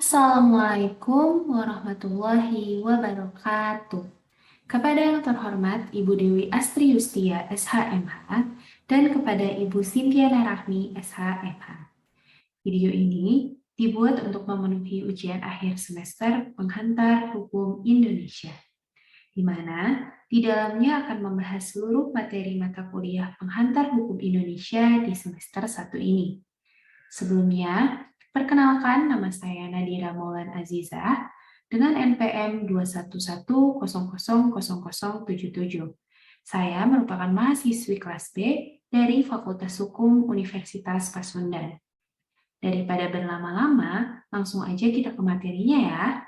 Assalamualaikum warahmatullahi wabarakatuh. Kepada yang terhormat Ibu Dewi Astri Yustia, SHMH, dan kepada Ibu Sintiana Rahmi, SHMH. Video ini dibuat untuk memenuhi ujian akhir semester Penghantar Hukum Indonesia, di mana di dalamnya akan membahas seluruh materi mata kuliah Penghantar Hukum Indonesia di semester 1 ini. Sebelumnya, perkenalkan nama saya Nadira Maulan Azizah dengan NPM 211000077. Saya merupakan mahasiswi kelas B dari Fakultas Hukum Universitas Pasundan. Daripada berlama-lama, langsung aja kita ke materinya ya.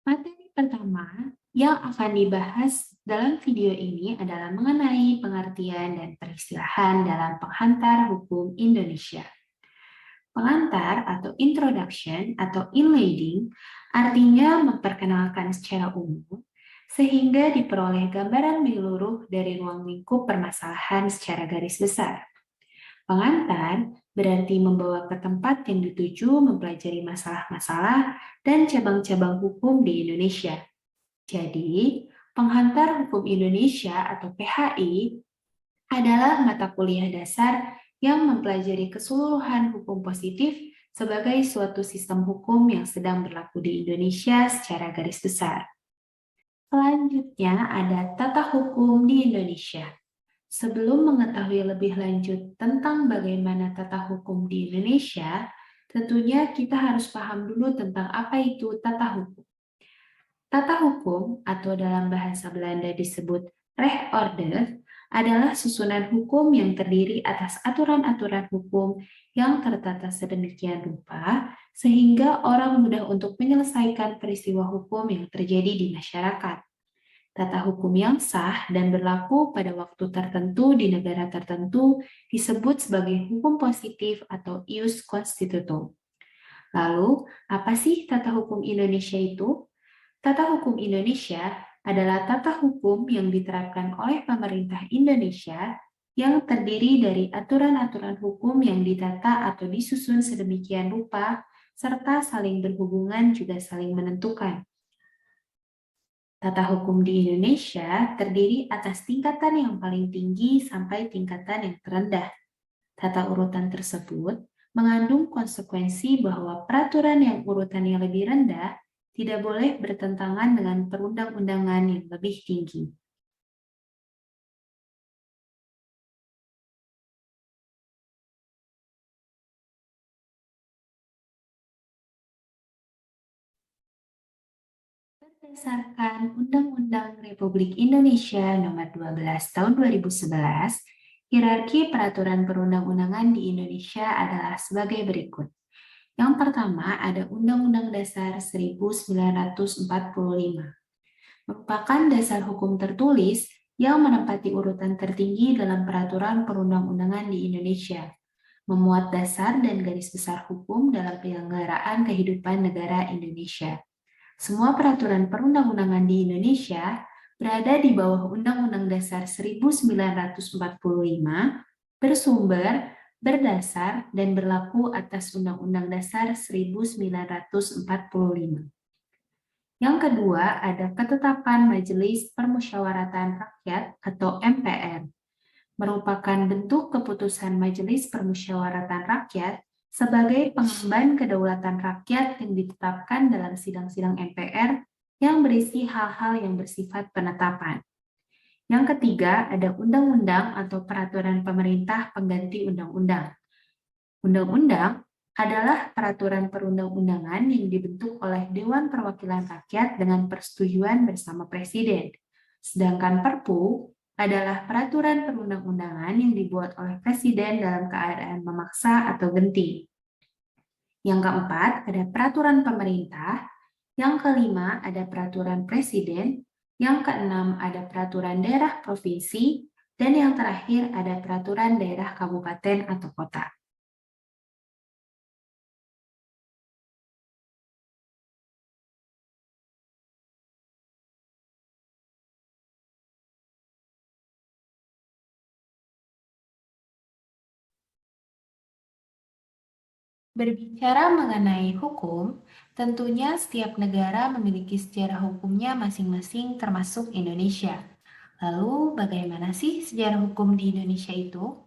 Materi pertama yang akan dibahas dalam video ini adalah mengenai pengertian dan peristilahan dalam Penghantar Hukum Indonesia. Pengantar atau introduction atau inleading artinya memperkenalkan secara umum sehingga diperoleh gambaran menyeluruh dari ruang lingkup permasalahan secara garis besar. Pengantar berarti membawa ke tempat yang dituju mempelajari masalah-masalah dan cabang-cabang hukum di Indonesia. Jadi, Penghantar Hukum Indonesia atau PHI adalah mata kuliah dasar yang mempelajari keseluruhan hukum positif sebagai suatu sistem hukum yang sedang berlaku di Indonesia secara garis besar. Selanjutnya ada tata hukum di Indonesia. Sebelum mengetahui lebih lanjut tentang bagaimana tata hukum di Indonesia, tentunya kita harus paham dulu tentang apa itu tata hukum. Tata hukum atau dalam bahasa Belanda disebut rechtsorde adalah susunan hukum yang terdiri atas aturan-aturan hukum yang tertata sedemikian rupa sehingga orang mudah untuk menyelesaikan peristiwa hukum yang terjadi di masyarakat. Tata hukum yang sah dan berlaku pada waktu tertentu di negara tertentu disebut sebagai hukum positif atau ius constitutum. Lalu, apa sih tata hukum Indonesia itu? Tata hukum Indonesia adalah tata hukum yang diterapkan oleh pemerintah Indonesia yang terdiri dari aturan-aturan hukum yang ditata atau disusun sedemikian rupa serta saling berhubungan juga saling menentukan. Tata hukum di Indonesia terdiri atas tingkatan yang paling tinggi sampai tingkatan yang terendah. Tata urutan tersebut mengandung konsekuensi bahwa peraturan yang urutannya lebih rendah tidak boleh bertentangan dengan perundang-undangan yang lebih tinggi. Berdasarkan Undang-Undang Republik Indonesia Nomor 12 Tahun 2011, hierarki peraturan perundang-undangan di Indonesia adalah sebagai berikut. Yang pertama ada Undang-Undang Dasar 1945, merupakan dasar hukum tertulis yang menempati urutan tertinggi dalam peraturan perundang-undangan di Indonesia, memuat dasar dan garis besar hukum dalam penyelenggaraan kehidupan negara Indonesia. Semua peraturan perundang-undangan di Indonesia berada di bawah Undang-Undang Dasar 1945, bersumber, berdasar, dan berlaku atas Undang-Undang Dasar 1945. Yang kedua, ada ketetapan Majelis Permusyawaratan Rakyat atau MPR, merupakan bentuk keputusan Majelis Permusyawaratan Rakyat sebagai pengemban kedaulatan rakyat yang ditetapkan dalam sidang-sidang MPR yang berisi hal-hal yang bersifat penetapan. Yang ketiga, ada undang-undang atau peraturan pemerintah pengganti undang-undang. Undang-undang adalah peraturan perundang-undangan yang dibentuk oleh Dewan Perwakilan Rakyat dengan persetujuan bersama Presiden. Sedangkan Perpu adalah peraturan perundang-undangan yang dibuat oleh Presiden dalam keadaan memaksa atau genting. Yang keempat, ada peraturan pemerintah. Yang kelima, ada peraturan Presiden. Yang keenam, ada peraturan daerah provinsi. Dan yang terakhir, ada peraturan daerah kabupaten atau kota. Berbicara mengenai hukum, tentunya setiap negara memiliki sejarah hukumnya masing-masing termasuk Indonesia. Lalu, bagaimana sih sejarah hukum di Indonesia itu?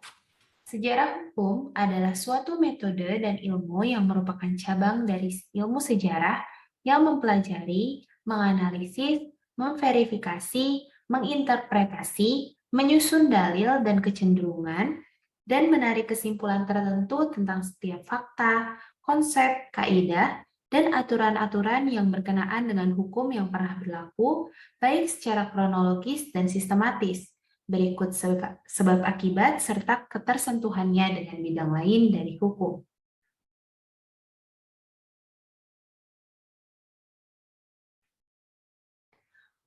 Sejarah hukum adalah suatu metode dan ilmu yang merupakan cabang dari ilmu sejarah yang mempelajari, menganalisis, memverifikasi, menginterpretasi, menyusun dalil dan kecenderungan, dan menarik kesimpulan tertentu tentang setiap fakta, konsep, kaidah, dan aturan-aturan yang berkenaan dengan hukum yang pernah berlaku, baik secara kronologis dan sistematis. Berikut sebab akibat serta ketersentuhannya dengan bidang lain dari hukum.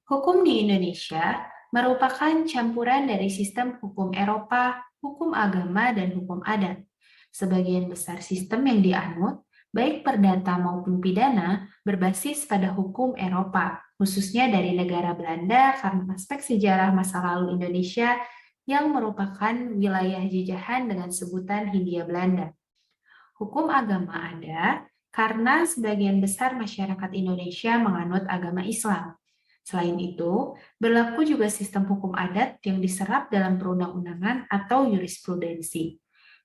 Hukum di Indonesia merupakan campuran dari sistem hukum Eropa, hukum agama, dan hukum adat. Sebagian besar sistem yang dianut, baik perdata maupun pidana, berbasis pada hukum Eropa, khususnya dari negara Belanda karena aspek sejarah masa lalu Indonesia yang merupakan wilayah jajahan dengan sebutan Hindia Belanda. Hukum agama ada karena sebagian besar masyarakat Indonesia menganut agama Islam. Selain itu, berlaku juga sistem hukum adat yang diserap dalam perundang-undangan atau jurisprudensi,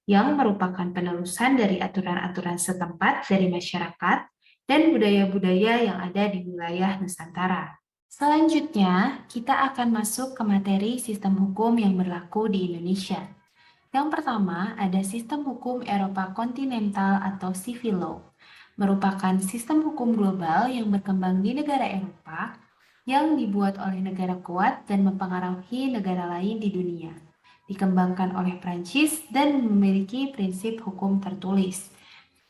yang merupakan penerusan dari aturan-aturan setempat dari masyarakat dan budaya-budaya yang ada di wilayah Nusantara. Selanjutnya, kita akan masuk ke materi sistem hukum yang berlaku di Indonesia. Yang pertama, ada sistem hukum Eropa kontinental atau civil law, merupakan sistem hukum global yang berkembang di negara Eropa yang dibuat oleh negara kuat dan mempengaruhi negara lain di dunia. Dikembangkan oleh Prancis dan memiliki prinsip hukum tertulis.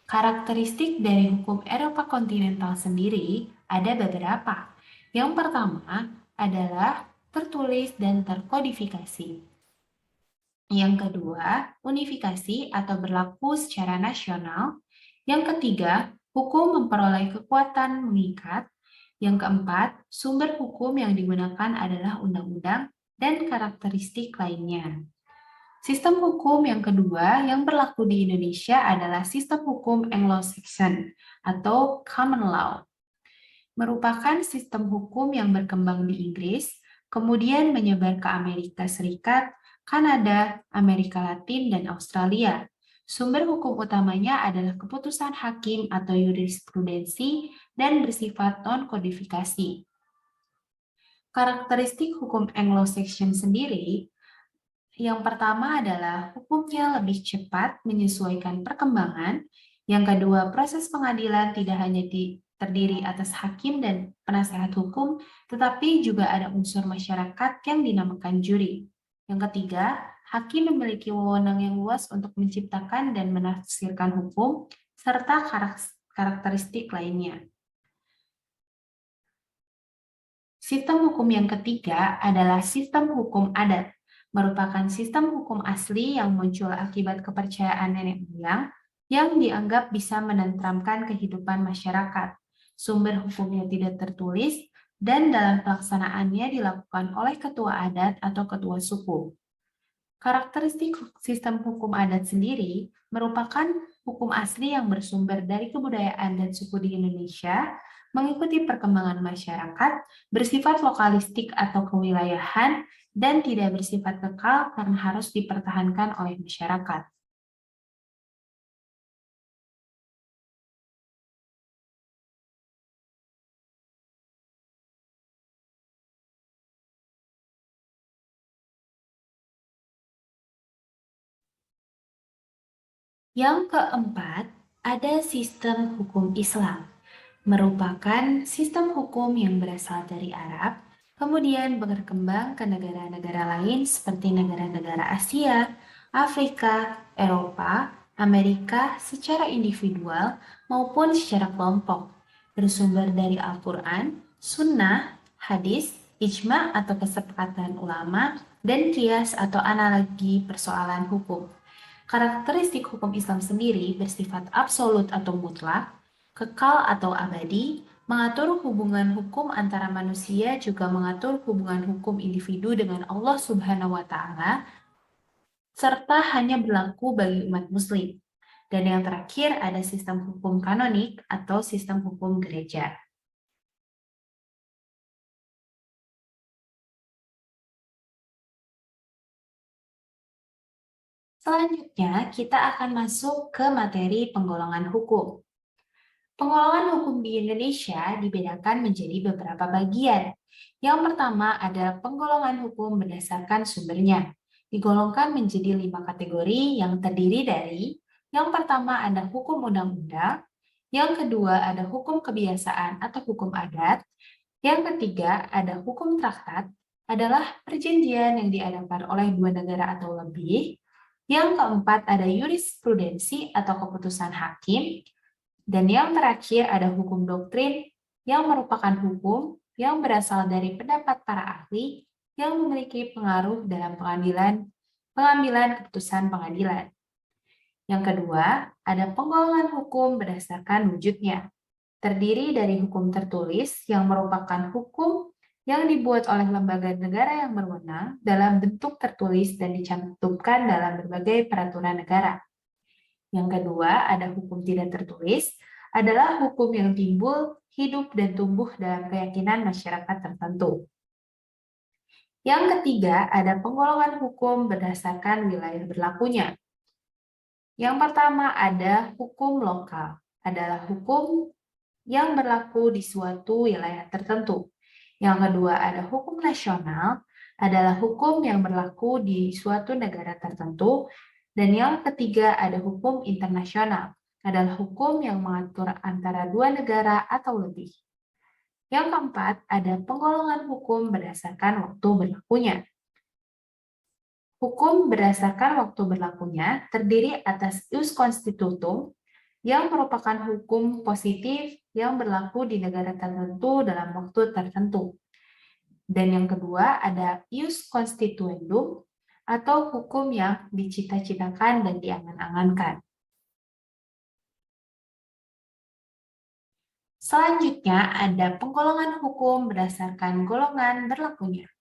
Karakteristik dari hukum Eropa kontinental sendiri ada beberapa. Yang pertama adalah tertulis dan terkodifikasi. Yang kedua, unifikasi atau berlaku secara nasional. Yang ketiga, hukum memperoleh kekuatan mengikat. Yang keempat, sumber hukum yang digunakan adalah undang-undang dan karakteristik lainnya. Sistem hukum yang kedua yang berlaku di Indonesia adalah sistem hukum Anglo-Saxon atau common law. Merupakan sistem hukum yang berkembang di Inggris, kemudian menyebar ke Amerika Serikat, Kanada, Amerika Latin, dan Australia. Sumber hukum utamanya adalah keputusan hakim atau jurisprudensi dan bersifat non-kodifikasi. Karakteristik hukum Anglo-Saxon sendiri, yang pertama adalah hukumnya lebih cepat menyesuaikan perkembangan. Yang kedua, proses pengadilan tidak hanya terdiri atas hakim dan penasehat hukum, tetapi juga ada unsur masyarakat yang dinamakan juri. Yang ketiga, hakim memiliki wewenang yang luas untuk menciptakan dan menafsirkan hukum, serta karakteristik lainnya. Sistem hukum yang ketiga adalah sistem hukum adat, merupakan sistem hukum asli yang muncul akibat kepercayaan nenek moyang yang dianggap bisa menenteramkan kehidupan masyarakat. Sumber hukumnya tidak tertulis dan dalam pelaksanaannya dilakukan oleh ketua adat atau ketua suku. Karakteristik sistem hukum adat sendiri merupakan hukum asli yang bersumber dari kebudayaan dan suku di Indonesia, mengikuti perkembangan masyarakat, bersifat lokalistik atau kewilayahan, dan tidak bersifat kekal karena harus dipertahankan oleh masyarakat. Yang keempat, ada sistem hukum Islam, merupakan sistem hukum yang berasal dari Arab, kemudian berkembang ke negara-negara lain seperti negara-negara Asia, Afrika, Eropa, Amerika secara individual maupun secara kelompok, bersumber dari Al-Quran, Sunnah, Hadis, Ijma atau kesepakatan ulama, dan kias atau analogi persoalan hukum. Karakteristik hukum Islam sendiri bersifat absolut atau mutlak, kekal atau abadi, mengatur hubungan hukum antara manusia juga mengatur hubungan hukum individu dengan Allah Subhanahu wa Ta'ala, serta hanya berlaku bagi umat Muslim. Dan yang terakhir ada sistem hukum kanonik atau sistem hukum gereja. Selanjutnya, kita akan masuk ke materi penggolongan hukum. Penggolongan hukum di Indonesia dibedakan menjadi beberapa bagian. Yang pertama ada penggolongan hukum berdasarkan sumbernya. Digolongkan menjadi 5 kategori yang terdiri dari yang pertama ada hukum undang-undang, yang kedua ada hukum kebiasaan atau hukum adat, yang ketiga ada hukum traktat, adalah perjanjian yang diadakan oleh dua negara atau lebih, yang keempat ada jurisprudensi atau keputusan hakim, dan yang terakhir ada hukum doktrin yang merupakan hukum yang berasal dari pendapat para ahli yang memiliki pengaruh dalam pengambilan keputusan pengadilan. Yang kedua, ada penggolongan hukum berdasarkan wujudnya. Terdiri dari hukum tertulis yang merupakan hukum yang dibuat oleh lembaga negara yang berwenang dalam bentuk tertulis dan dicantumkan dalam berbagai peraturan negara. Yang kedua, ada hukum tidak tertulis, adalah hukum yang timbul, hidup, dan tumbuh dalam keyakinan masyarakat tertentu. Yang ketiga, ada penggolongan hukum berdasarkan wilayah berlakunya. Yang pertama ada hukum lokal, adalah hukum yang berlaku di suatu wilayah tertentu. Yang kedua ada hukum nasional, adalah hukum yang berlaku di suatu negara tertentu. Dan yang ketiga ada hukum internasional, adalah hukum yang mengatur antara dua negara atau lebih. Yang keempat ada penggolongan hukum berdasarkan waktu berlakunya. Hukum berdasarkan waktu berlakunya terdiri atas ius constitutum yang merupakan hukum positif yang berlaku di negara tertentu dalam waktu tertentu. Dan yang kedua ada ius constituendum atau hukum yang dicita-citakan dan diangan-angankan. Selanjutnya ada penggolongan hukum berdasarkan golongan berlakunya.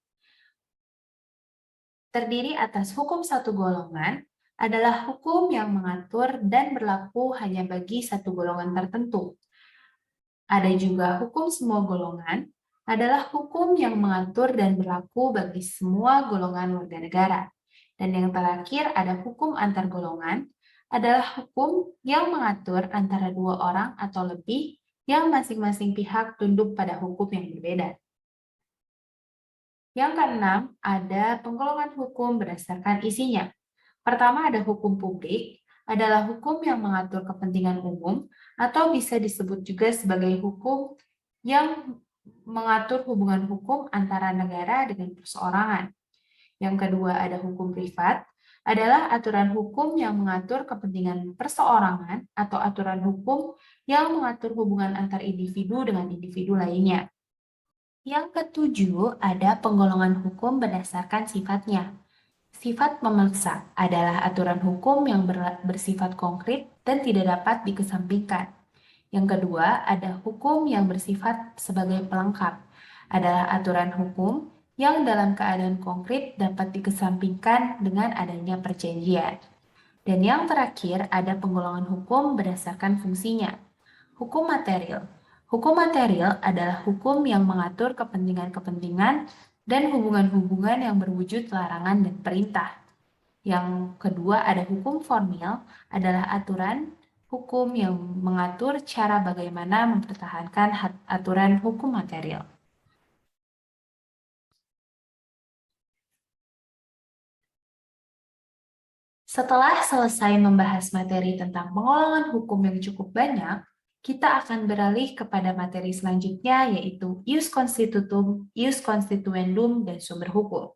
Terdiri atas hukum satu golongan, adalah hukum yang mengatur dan berlaku hanya bagi satu golongan tertentu. Ada juga hukum semua golongan, adalah hukum yang mengatur dan berlaku bagi semua golongan warga negara. Dan yang terakhir ada hukum antar golongan, adalah hukum yang mengatur antara dua orang atau lebih yang masing-masing pihak tunduk pada hukum yang berbeda. Yang keenam, ada penggolongan hukum berdasarkan isinya. Pertama ada hukum publik, adalah hukum yang mengatur kepentingan umum atau bisa disebut juga sebagai hukum yang mengatur hubungan hukum antara negara dengan perseorangan. Yang kedua ada hukum privat, adalah aturan hukum yang mengatur kepentingan perseorangan atau aturan hukum yang mengatur hubungan antar individu dengan individu lainnya. Yang ketujuh, ada penggolongan hukum berdasarkan sifatnya. Sifat memaksa adalah aturan hukum yang bersifat konkret dan tidak dapat dikesampingkan. Yang kedua, ada hukum yang bersifat sebagai pelengkap. Adalah aturan hukum yang dalam keadaan konkret dapat dikesampingkan dengan adanya perjanjian. Dan yang terakhir, ada penggolongan hukum berdasarkan fungsinya. Hukum material. Hukum material adalah hukum yang mengatur kepentingan-kepentingan dan hubungan-hubungan yang berwujud larangan dan perintah. Yang kedua ada hukum formil, adalah aturan hukum yang mengatur cara bagaimana mempertahankan aturan hukum material. Setelah selesai membahas materi tentang penggolongan hukum yang cukup banyak, kita akan beralih kepada materi selanjutnya yaitu ius constitutum, ius constituendum, dan sumber hukum.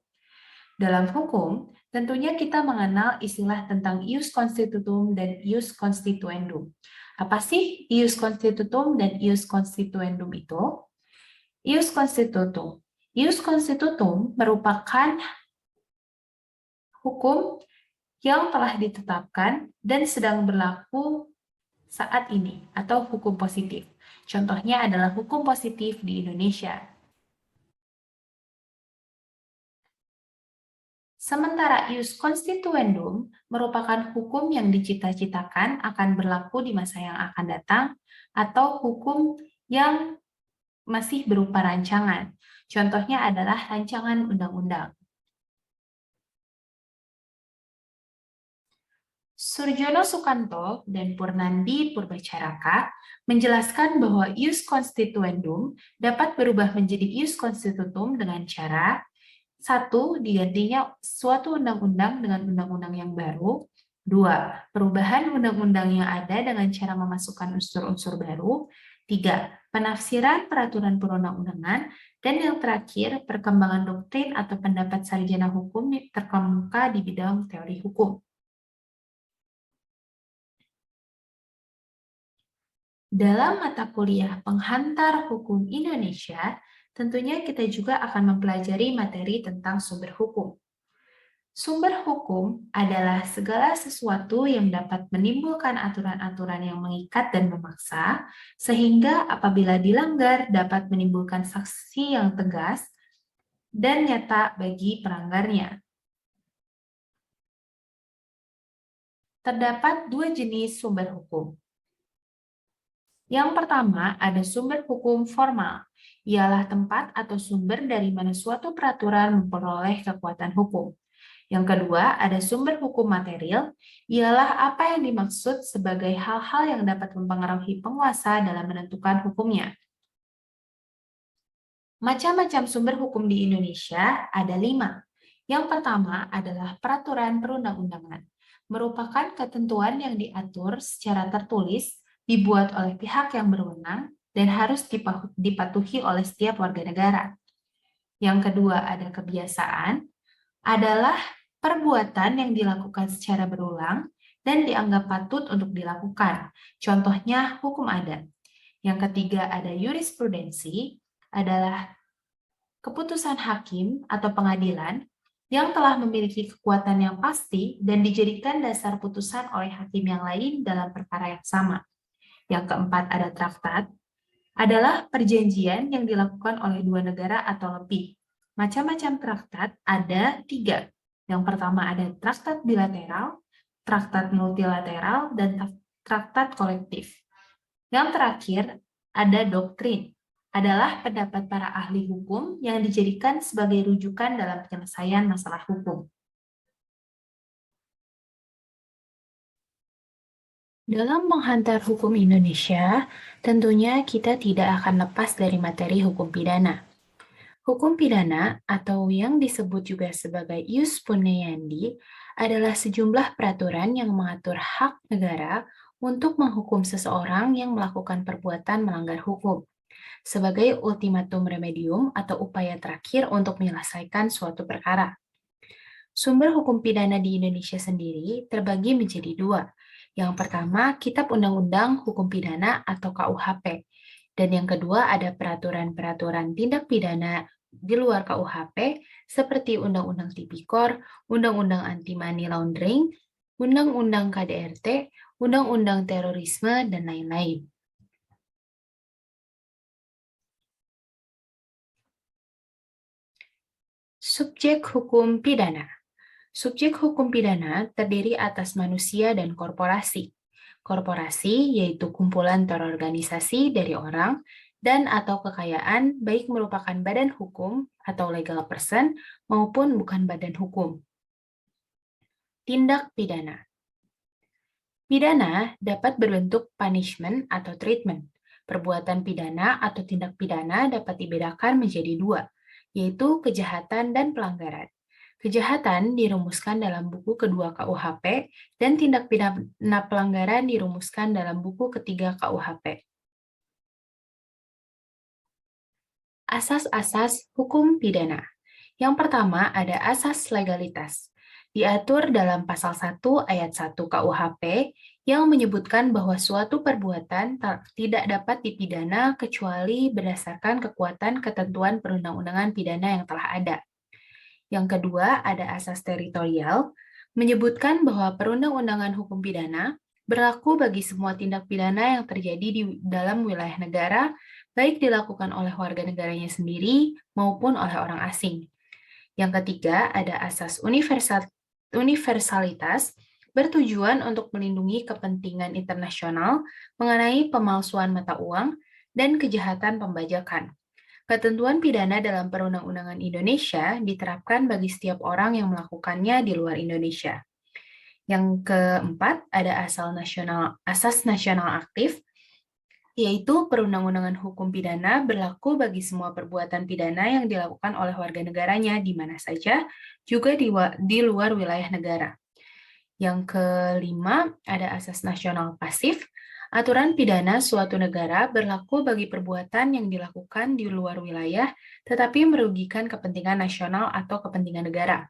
Dalam hukum, tentunya kita mengenal istilah tentang ius constitutum dan ius constituendum. Apa sih ius constitutum dan ius constituendum itu? Ius constitutum. Ius constitutum merupakan hukum yang telah ditetapkan dan sedang berlaku saat ini atau hukum positif. Contohnya adalah hukum positif di Indonesia. Sementara ius constituendum merupakan hukum yang dicita-citakan akan berlaku di masa yang akan datang atau hukum yang masih berupa rancangan. Contohnya adalah rancangan undang-undang. Surjono Sukanto dan Purnandi Purbacaraka menjelaskan bahwa ius constituendum dapat berubah menjadi ius constitutum dengan cara: 1. Digantinya suatu undang-undang dengan undang-undang yang baru. 2. Perubahan undang-undang yang ada dengan cara memasukkan unsur-unsur baru. 3. Penafsiran peraturan perundang-undangan. Dan yang terakhir, perkembangan doktrin atau pendapat sarjana hukum yang terkemuka di bidang teori hukum. Dalam mata kuliah Penghantar Hukum Indonesia, tentunya kita juga akan mempelajari materi tentang sumber hukum. Sumber hukum adalah segala sesuatu yang dapat menimbulkan aturan-aturan yang mengikat dan memaksa, sehingga apabila dilanggar dapat menimbulkan sanksi yang tegas dan nyata bagi pelanggarnya. Terdapat dua jenis sumber hukum. Yang pertama, ada sumber hukum formal, ialah tempat atau sumber dari mana suatu peraturan memperoleh kekuatan hukum. Yang kedua, ada sumber hukum material, ialah apa yang dimaksud sebagai hal-hal yang dapat mempengaruhi penguasa dalam menentukan hukumnya. Macam-macam sumber hukum di Indonesia ada 5. Yang pertama adalah peraturan perundang-undangan, merupakan ketentuan yang diatur secara tertulis, dibuat oleh pihak yang berwenang, dan harus dipatuhi oleh setiap warga negara. Yang kedua ada kebiasaan, adalah perbuatan yang dilakukan secara berulang dan dianggap patut untuk dilakukan. Contohnya hukum adat. Yang ketiga ada jurisprudensi, adalah keputusan hakim atau pengadilan yang telah memiliki kekuatan yang pasti dan dijadikan dasar putusan oleh hakim yang lain dalam perkara yang sama. Yang keempat ada traktat, adalah perjanjian yang dilakukan oleh dua negara atau lebih. Macam-macam traktat ada 3. Yang pertama ada traktat bilateral, traktat multilateral, dan traktat kolektif. Yang terakhir ada doktrin, adalah pendapat para ahli hukum yang dijadikan sebagai rujukan dalam penyelesaian masalah hukum. Dalam menghantar hukum Indonesia, tentunya kita tidak akan lepas dari materi hukum pidana. Hukum pidana, atau yang disebut juga sebagai ius punayandi, adalah sejumlah peraturan yang mengatur hak negara untuk menghukum seseorang yang melakukan perbuatan melanggar hukum, sebagai ultimatum remedium atau upaya terakhir untuk menyelesaikan suatu perkara. Sumber hukum pidana di Indonesia sendiri terbagi menjadi 2. Yang pertama, Kitab Undang-Undang Hukum Pidana atau KUHP. Dan yang kedua ada peraturan-peraturan tindak pidana di luar KUHP seperti Undang-Undang Tipikor, Undang-Undang Anti Money Laundering, Undang-Undang KDRT, Undang-Undang Terorisme, dan lain-lain. Subjek hukum pidana. Subjek hukum pidana terdiri atas manusia dan korporasi. Korporasi yaitu kumpulan terorganisasi dari orang dan atau kekayaan baik merupakan badan hukum atau legal person maupun bukan badan hukum. Tindak pidana. Pidana dapat berbentuk punishment atau treatment. Perbuatan pidana atau tindak pidana dapat dibedakan menjadi 2, yaitu kejahatan dan pelanggaran. Kejahatan dirumuskan dalam buku kedua KUHP dan tindak pidana pelanggaran dirumuskan dalam buku ketiga KUHP. Asas-asas hukum pidana. Yang pertama ada asas legalitas. Diatur dalam pasal 1 ayat 1 KUHP yang menyebutkan bahwa suatu perbuatan tidak dapat dipidana kecuali berdasarkan kekuatan ketentuan perundang-undangan pidana yang telah ada. Yang kedua, ada asas teritorial, menyebutkan bahwa perundang-undangan hukum pidana berlaku bagi semua tindak pidana yang terjadi di dalam wilayah negara, baik dilakukan oleh warga negaranya sendiri maupun oleh orang asing. Yang ketiga, ada asas universalitas, bertujuan untuk melindungi kepentingan internasional mengenai pemalsuan mata uang dan kejahatan pembajakan. Ketentuan pidana dalam perundang-undangan Indonesia diterapkan bagi setiap orang yang melakukannya di luar Indonesia. Yang keempat, ada asas nasional aktif, yaitu perundang-undangan hukum pidana berlaku bagi semua perbuatan pidana yang dilakukan oleh warga negaranya di mana saja, juga di luar wilayah negara. Yang kelima, ada asas nasional pasif. Aturan pidana suatu negara berlaku bagi perbuatan yang dilakukan di luar wilayah, tetapi merugikan kepentingan nasional atau kepentingan negara.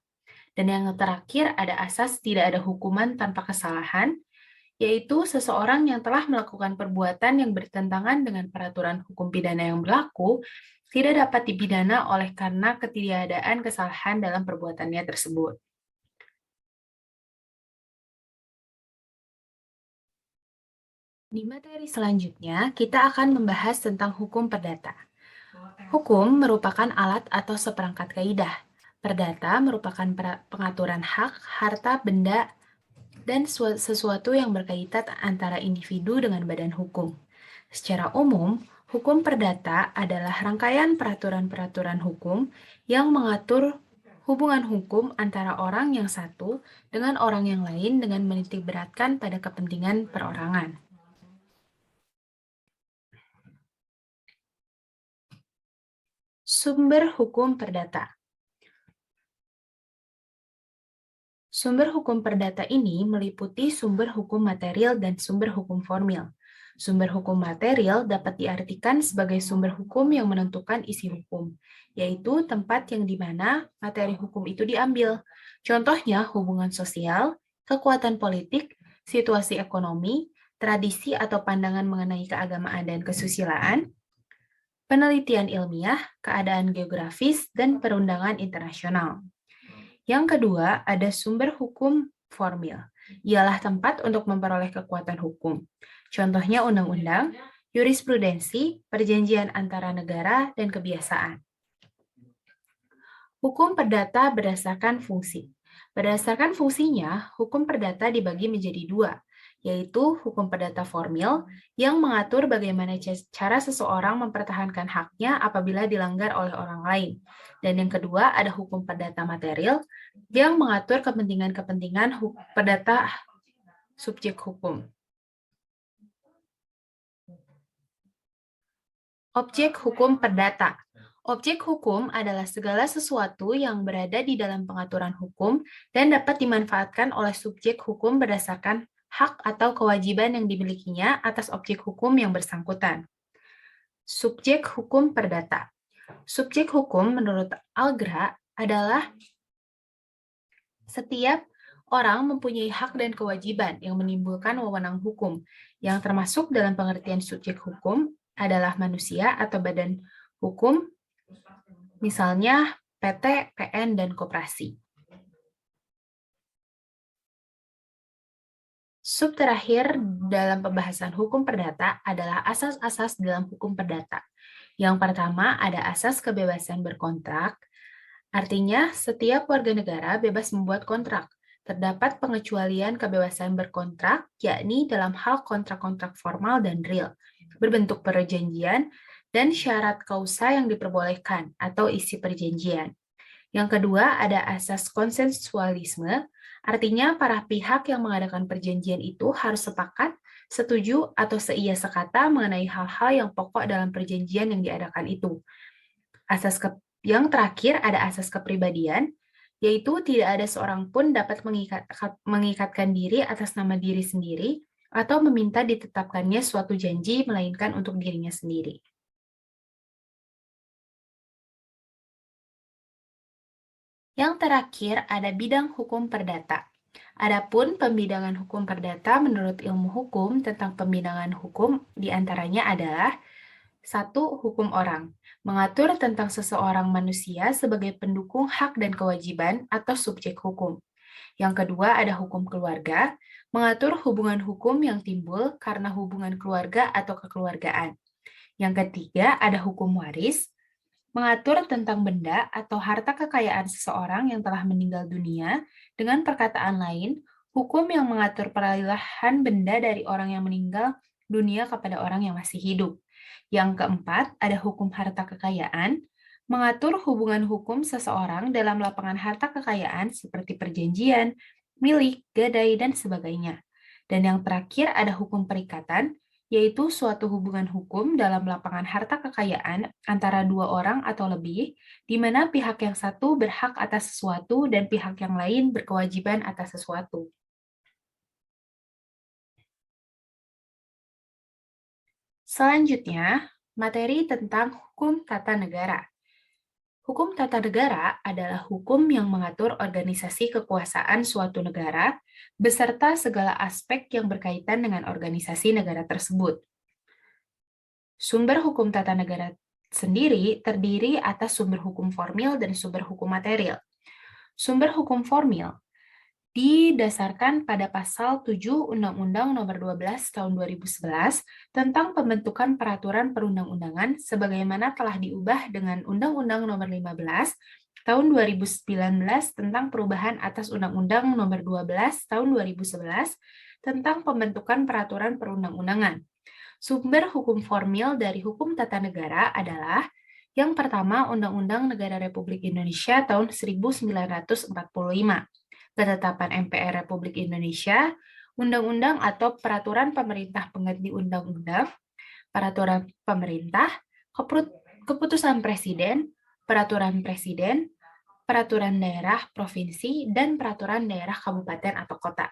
Dan yang terakhir, ada asas tidak ada hukuman tanpa kesalahan, yaitu seseorang yang telah melakukan perbuatan yang bertentangan dengan peraturan hukum pidana yang berlaku, tidak dapat dipidana oleh karena ketiadaan kesalahan dalam perbuatannya tersebut. Di materi selanjutnya, kita akan membahas tentang hukum perdata. Hukum merupakan alat atau seperangkat kaidah. Perdata merupakan pengaturan hak, harta, benda, dan sesuatu yang berkaitan antara individu dengan badan hukum. Secara umum, hukum perdata adalah rangkaian peraturan-peraturan hukum yang mengatur hubungan hukum antara orang yang satu dengan orang yang lain dengan menitikberatkan pada kepentingan perorangan. Sumber hukum perdata. Sumber hukum perdata ini meliputi sumber hukum material dan sumber hukum formil. Sumber hukum material dapat diartikan sebagai sumber hukum yang menentukan isi hukum, yaitu tempat yang di mana materi hukum itu diambil. Contohnya hubungan sosial, kekuatan politik, situasi ekonomi, tradisi atau pandangan mengenai keagamaan dan kesusilaan, penelitian ilmiah, keadaan geografis, dan perundangan internasional. Yang kedua, ada sumber hukum formil. Ialah tempat untuk memperoleh kekuatan hukum. Contohnya undang-undang, jurisprudensi, perjanjian antara negara, dan kebiasaan. Hukum perdata berdasarkan fungsi. Berdasarkan fungsinya, hukum perdata dibagi menjadi dua, yaitu hukum perdata formil yang mengatur bagaimana cara seseorang mempertahankan haknya apabila dilanggar oleh orang lain. Dan yang kedua, ada hukum perdata material yang mengatur kepentingan-kepentingan perdata subjek hukum. Objek hukum perdata. Objek hukum adalah segala sesuatu yang berada di dalam pengaturan hukum dan dapat dimanfaatkan oleh subjek hukum berdasarkan hak atau kewajiban yang dimilikinya atas objek hukum yang bersangkutan. Subjek hukum perdata. Subjek hukum menurut Algra adalah setiap orang mempunyai hak dan kewajiban yang menimbulkan wewenang hukum, yang termasuk dalam pengertian subjek hukum adalah manusia atau badan hukum, misalnya PT, PN, dan koperasi. Sub terakhir dalam pembahasan hukum perdata adalah asas-asas dalam hukum perdata. Yang pertama ada asas kebebasan berkontrak, artinya setiap warga negara bebas membuat kontrak. Terdapat pengecualian kebebasan berkontrak, yakni dalam hal kontrak-kontrak formal dan real, berbentuk perjanjian, dan syarat kausa yang diperbolehkan atau isi perjanjian. Yang kedua, ada asas konsensualisme, artinya para pihak yang mengadakan perjanjian itu harus sepakat, setuju, atau seia sekata mengenai hal-hal yang pokok dalam perjanjian yang diadakan itu. Yang terakhir, ada asas kepribadian, yaitu tidak ada seorang pun dapat mengikatkan diri atas nama diri sendiri atau meminta ditetapkannya suatu janji melainkan untuk dirinya sendiri. Yang terakhir ada bidang hukum perdata. Adapun pembidangan hukum perdata menurut ilmu hukum tentang pembidangan hukum diantaranya adalah 1. Hukum orang, mengatur tentang seseorang manusia sebagai pendukung hak dan kewajiban atau subjek hukum. Yang kedua ada hukum keluarga, mengatur hubungan hukum yang timbul karena hubungan keluarga atau kekeluargaan. Yang ketiga ada hukum waris, mengatur tentang benda atau harta kekayaan seseorang yang telah meninggal dunia. Dengan perkataan lain, hukum yang mengatur peralihan benda dari orang yang meninggal dunia kepada orang yang masih hidup. Yang keempat, ada hukum harta kekayaan, mengatur hubungan hukum seseorang dalam lapangan harta kekayaan seperti perjanjian, milik, gadai, dan sebagainya. Dan yang terakhir ada hukum perikatan, yaitu suatu hubungan hukum dalam lapangan harta kekayaan antara dua orang atau lebih, di mana pihak yang satu berhak atas sesuatu dan pihak yang lain berkewajiban atas sesuatu. Selanjutnya, materi tentang hukum tata negara. Hukum tata negara adalah hukum yang mengatur organisasi kekuasaan suatu negara beserta segala aspek yang berkaitan dengan organisasi negara tersebut. Sumber hukum tata negara sendiri terdiri atas sumber hukum formil dan sumber hukum material. Sumber hukum formil didasarkan pada pasal 7 Undang-Undang Nomor 12 Tahun 2011 tentang pembentukan peraturan perundang-undangan sebagaimana telah diubah dengan Undang-Undang Nomor 15 Tahun 2019 tentang perubahan atas Undang-Undang Nomor 12 Tahun 2011 tentang pembentukan peraturan perundang-undangan. Sumber hukum formil dari hukum tata negara adalah yang pertama Undang-Undang Negara Republik Indonesia tahun 1945, Ketetapan MPR Republik Indonesia, Undang-Undang atau Peraturan Pemerintah Pengganti Undang-Undang, Peraturan Pemerintah, Keputusan Presiden, Peraturan Presiden, Peraturan Daerah Provinsi, dan Peraturan Daerah Kabupaten atau Kota.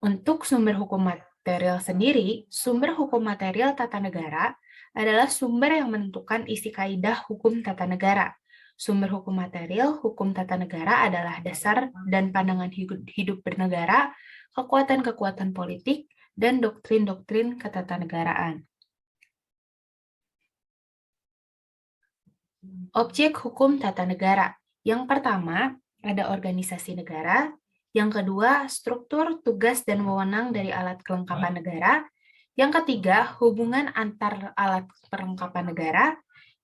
Untuk sumber hukum material sendiri, sumber hukum material tata negara adalah sumber yang menentukan isi kaidah hukum tata negara. Sumber hukum material hukum tata negara adalah dasar dan pandangan hidup bernegara, kekuatan-kekuatan politik, dan doktrin-doktrin ketatanegaraan. Objek hukum tata negara. Yang pertama, ada organisasi negara. Yang kedua, struktur, tugas, dan wewenang dari alat kelengkapan negara. Yang ketiga, hubungan antar alat perlengkapan negara.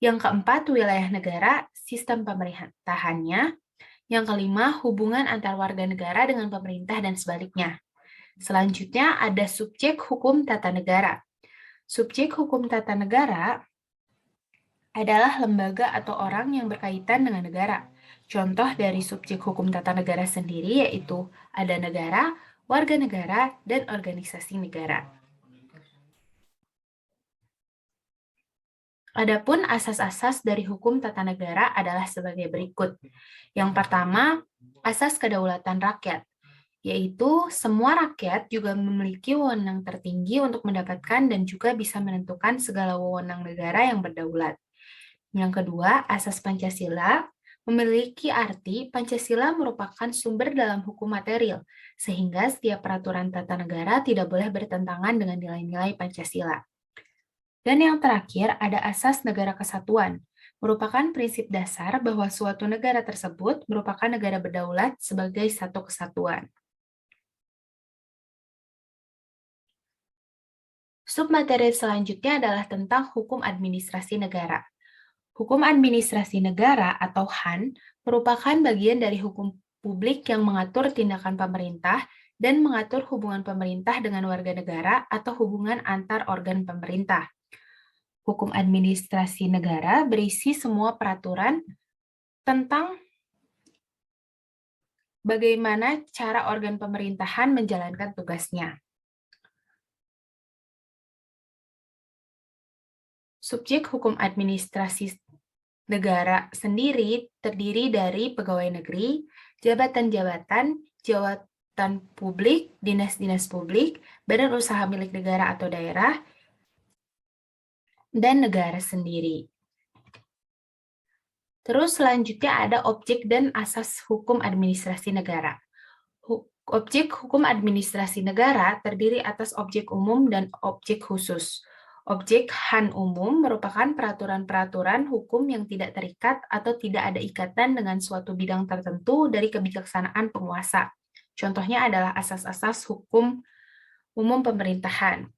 Yang keempat, wilayah negara, sistem pemerintahannya. Yang kelima, hubungan antar warga negara dengan pemerintah dan sebaliknya. Selanjutnya, ada subjek hukum tata negara. Subjek hukum tata negara adalah lembaga atau orang yang berkaitan dengan negara. Contoh dari subjek hukum tata negara sendiri yaitu ada negara, warga negara, dan organisasi negara. Adapun asas-asas dari hukum tata negara adalah sebagai berikut. Yang pertama, asas kedaulatan rakyat, yaitu semua rakyat juga memiliki wewenang tertinggi untuk mendapatkan dan juga bisa menentukan segala wewenang negara yang berdaulat. Yang kedua, asas Pancasila memiliki arti Pancasila merupakan sumber dalam hukum material, sehingga setiap peraturan tata negara tidak boleh bertentangan dengan nilai-nilai Pancasila. Dan yang terakhir, ada asas negara kesatuan, merupakan prinsip dasar bahwa suatu negara tersebut merupakan negara berdaulat sebagai satu kesatuan. Submateri selanjutnya adalah tentang hukum administrasi negara. Hukum administrasi negara atau HAN merupakan bagian dari hukum publik yang mengatur tindakan pemerintah dan mengatur hubungan pemerintah dengan warga negara atau hubungan antar organ pemerintah. Hukum administrasi negara berisi semua peraturan tentang bagaimana cara organ pemerintahan menjalankan tugasnya. Subjek hukum administrasi negara sendiri terdiri dari pegawai negeri, jabatan-jabatan, jabatan publik, dinas-dinas publik, badan usaha milik negara atau daerah, dan negara sendiri. Terus selanjutnya ada objek dan asas hukum administrasi negara. Objek hukum administrasi negara terdiri atas objek umum dan objek khusus. Objek HAN umum merupakan peraturan-peraturan hukum yang tidak terikat atau tidak ada ikatan dengan suatu bidang tertentu dari kebijaksanaan penguasa. Contohnya adalah asas-asas hukum umum pemerintahan.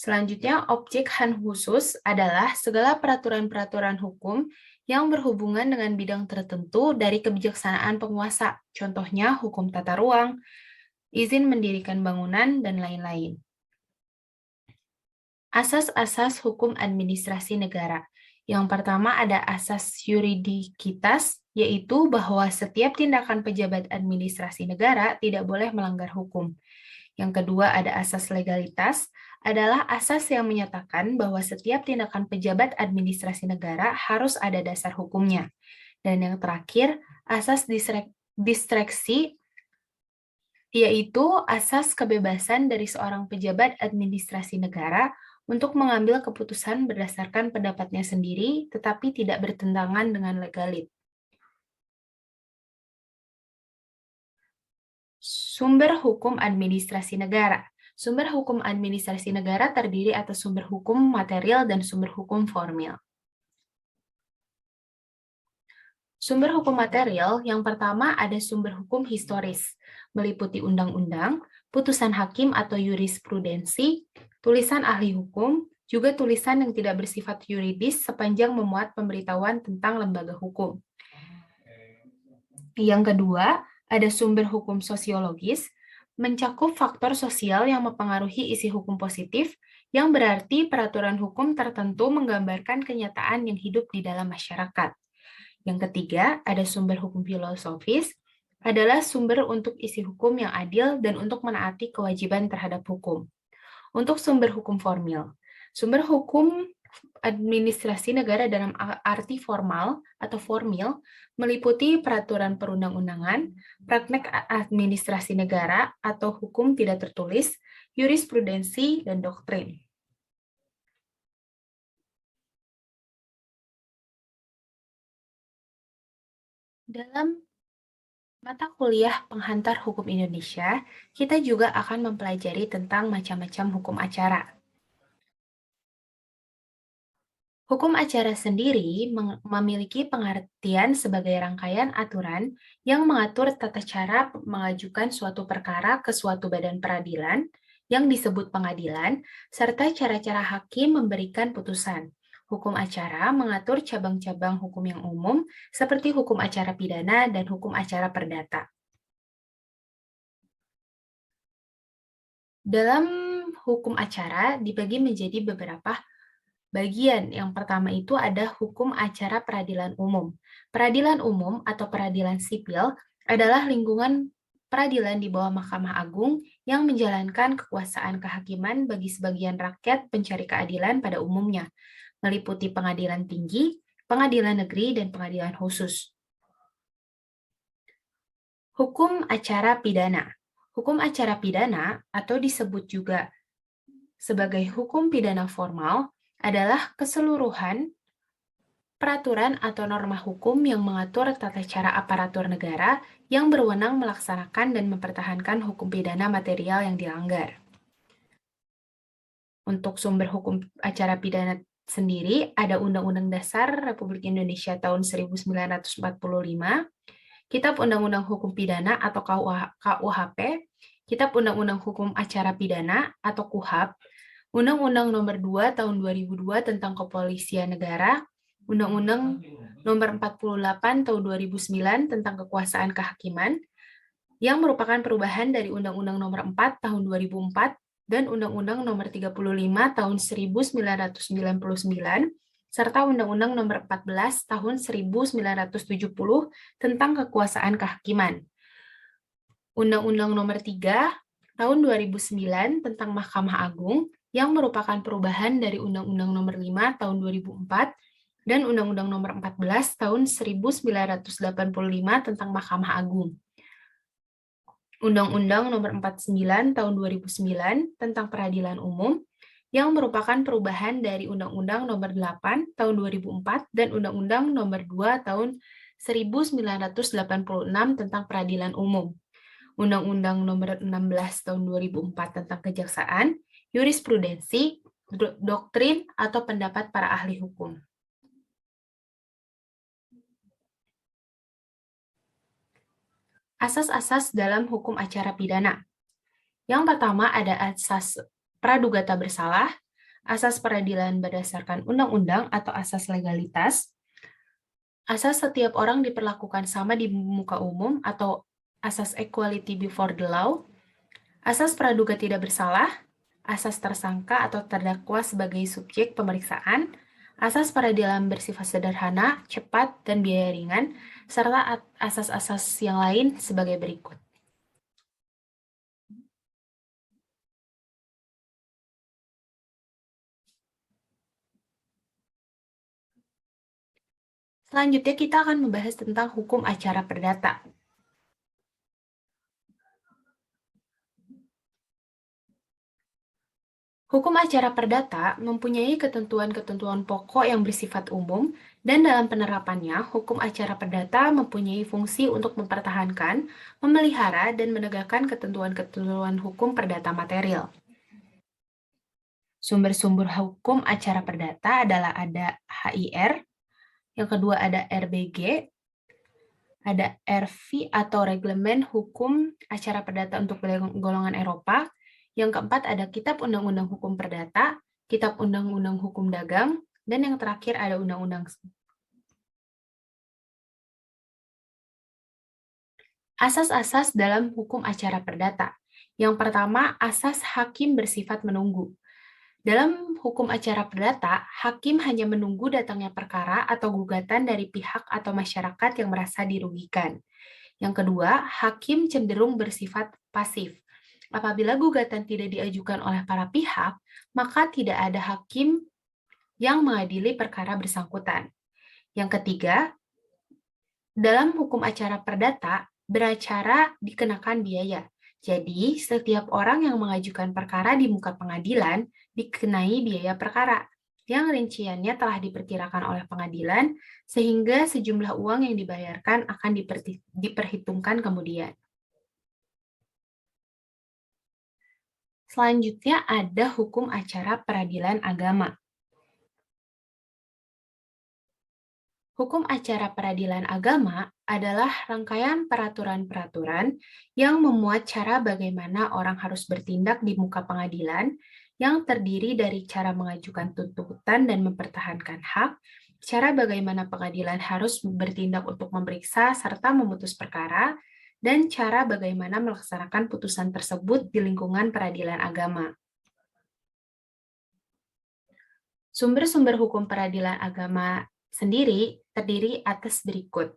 Selanjutnya, objek Han khusus adalah segala peraturan-peraturan hukum yang berhubungan dengan bidang tertentu dari kebijaksanaan penguasa, contohnya hukum tata ruang, izin mendirikan bangunan, dan lain-lain. Asas-asas hukum administrasi negara. Yang pertama ada asas yuridikitas, yaitu bahwa setiap tindakan pejabat administrasi negara tidak boleh melanggar hukum. Yang kedua ada asas legalitas, adalah asas yang menyatakan bahwa setiap tindakan pejabat administrasi negara harus ada dasar hukumnya. Dan yang terakhir, asas diskreksi, yaitu asas kebebasan dari seorang pejabat administrasi negara untuk mengambil keputusan berdasarkan pendapatnya sendiri, tetapi tidak bertentangan dengan legalit. Sumber hukum administrasi negara. Sumber hukum administrasi negara terdiri atas sumber hukum material dan sumber hukum formil. Sumber hukum material yang pertama ada sumber hukum historis, meliputi undang-undang, putusan hakim atau jurisprudensi, tulisan ahli hukum, juga tulisan yang tidak bersifat yuridis sepanjang memuat pemberitahuan tentang lembaga hukum. Yang kedua, ada sumber hukum sosiologis, mencakup faktor sosial yang mempengaruhi isi hukum positif, yang berarti peraturan hukum tertentu menggambarkan kenyataan yang hidup di dalam masyarakat. Yang ketiga, ada sumber hukum filosofis, adalah sumber untuk isi hukum yang adil dan untuk menaati kewajiban terhadap hukum. Untuk sumber hukum formil, sumber hukum administrasi negara dalam arti formal atau formil meliputi peraturan perundang-undangan, praktek administrasi negara atau hukum tidak tertulis, jurisprudensi, dan doktrin. Dalam mata kuliah penghantar hukum Indonesia, kita juga akan mempelajari tentang macam-macam hukum acara. Hukum acara sendiri memiliki pengertian sebagai rangkaian aturan yang mengatur tata cara mengajukan suatu perkara ke suatu badan peradilan yang disebut pengadilan, serta cara-cara hakim memberikan putusan. Hukum acara mengatur cabang-cabang hukum yang umum seperti hukum acara pidana dan hukum acara perdata. Dalam hukum acara dibagi menjadi beberapa bagian. Yang pertama itu ada hukum acara peradilan umum. Peradilan umum atau peradilan sipil adalah lingkungan peradilan di bawah Mahkamah Agung yang menjalankan kekuasaan kehakiman bagi sebagian rakyat pencari keadilan pada umumnya, meliputi pengadilan tinggi, pengadilan negeri, dan pengadilan khusus. Hukum acara pidana. Hukum acara pidana atau disebut juga sebagai hukum pidana formal adalah keseluruhan peraturan atau norma hukum yang mengatur tata cara aparatur negara yang berwenang melaksanakan dan mempertahankan hukum pidana material yang dilanggar. Untuk sumber hukum acara pidana sendiri, ada Undang-Undang Dasar Republik Indonesia tahun 1945, Kitab Undang-Undang Hukum Pidana atau KUHP, Kitab Undang-Undang Hukum Acara Pidana atau KUHAP, Undang-Undang Nomor 2 Tahun 2002 tentang Kepolisian Negara, Undang-Undang Nomor 48 Tahun 2009 tentang Kekuasaan Kehakiman, yang merupakan perubahan dari Undang-Undang Nomor 4 Tahun 2004 dan Undang-Undang Nomor 35 Tahun 1999, serta Undang-Undang Nomor 14 Tahun 1970 tentang Kekuasaan Kehakiman. Undang-Undang Nomor 3 Tahun 2009 tentang Mahkamah Agung, yang merupakan perubahan dari Undang-Undang Nomor 5 Tahun 2004 dan Undang-Undang Nomor 14 Tahun 1985 tentang Mahkamah Agung. Undang-Undang Nomor 49 Tahun 2009 tentang Peradilan Umum, yang merupakan perubahan dari Undang-Undang Nomor 8 Tahun 2004 dan Undang-Undang Nomor 2 Tahun 1986 tentang Peradilan Umum. Undang-Undang Nomor 16 Tahun 2004 tentang Kejaksaan, jurisprudensi, doktrin, atau pendapat para ahli hukum. Asas-asas dalam hukum acara pidana. Yang pertama ada asas praduga tak bersalah, asas peradilan berdasarkan undang-undang atau asas legalitas, asas setiap orang diperlakukan sama di muka umum atau asas equality before the law, asas praduga tidak bersalah, asas tersangka atau terdakwa sebagai subjek pemeriksaan, asas peradilan bersifat sederhana, cepat, dan biaya ringan, serta asas-asas yang lain sebagai berikut. Selanjutnya kita akan membahas tentang hukum acara perdata. Hukum acara perdata mempunyai ketentuan-ketentuan pokok yang bersifat umum, dan dalam penerapannya, hukum acara perdata mempunyai fungsi untuk mempertahankan, memelihara, dan menegakkan ketentuan-ketentuan hukum perdata material. Sumber-sumber hukum acara perdata adalah ada HIR, yang kedua ada RBG, ada RV atau Reglemen Hukum Acara Perdata untuk Golongan Eropa, yang keempat ada Kitab Undang-Undang Hukum Perdata, Kitab Undang-Undang Hukum Dagang, dan yang terakhir ada Undang-Undang. Asas-asas dalam hukum acara perdata. Yang pertama, asas hakim bersifat menunggu. Dalam hukum acara perdata, hakim hanya menunggu datangnya perkara atau gugatan dari pihak atau masyarakat yang merasa dirugikan. Yang kedua, hakim cenderung bersifat pasif. Apabila gugatan tidak diajukan oleh para pihak, maka tidak ada hakim yang mengadili perkara bersangkutan. Yang ketiga, dalam hukum acara perdata, beracara dikenakan biaya. Jadi, setiap orang yang mengajukan perkara di muka pengadilan dikenai biaya perkara, yang rinciannya telah diperkirakan oleh pengadilan, sehingga sejumlah uang yang dibayarkan akan diperhitungkan kemudian. Selanjutnya ada hukum acara peradilan agama. Hukum acara peradilan agama adalah rangkaian peraturan-peraturan yang memuat cara bagaimana orang harus bertindak di muka pengadilan, yang terdiri dari cara mengajukan tuntutan dan mempertahankan hak, cara bagaimana pengadilan harus bertindak untuk memeriksa serta memutus perkara, dan cara bagaimana melaksanakan putusan tersebut di lingkungan peradilan agama. Sumber-sumber hukum peradilan agama sendiri terdiri atas berikut.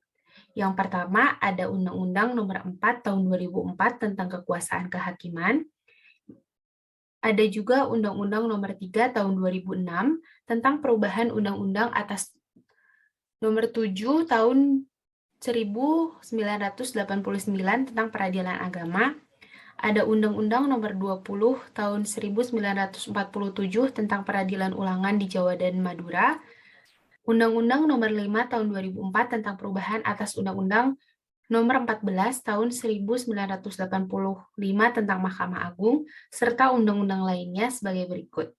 Yang pertama ada Undang-Undang Nomor 4 Tahun 2004 tentang Kekuasaan Kehakiman. Ada juga Undang-Undang Nomor 3 Tahun 2006 tentang perubahan Undang-Undang atas Nomor 7 Tahun 1989 tentang Peradilan Agama. Ada Undang-Undang Nomor 20 Tahun 1947 tentang Peradilan Ulangan di Jawa dan Madura. Undang-Undang Nomor 5 Tahun 2004 tentang perubahan atas Undang-Undang Nomor 14 Tahun 1985 tentang Mahkamah Agung, serta undang-undang lainnya sebagai berikut.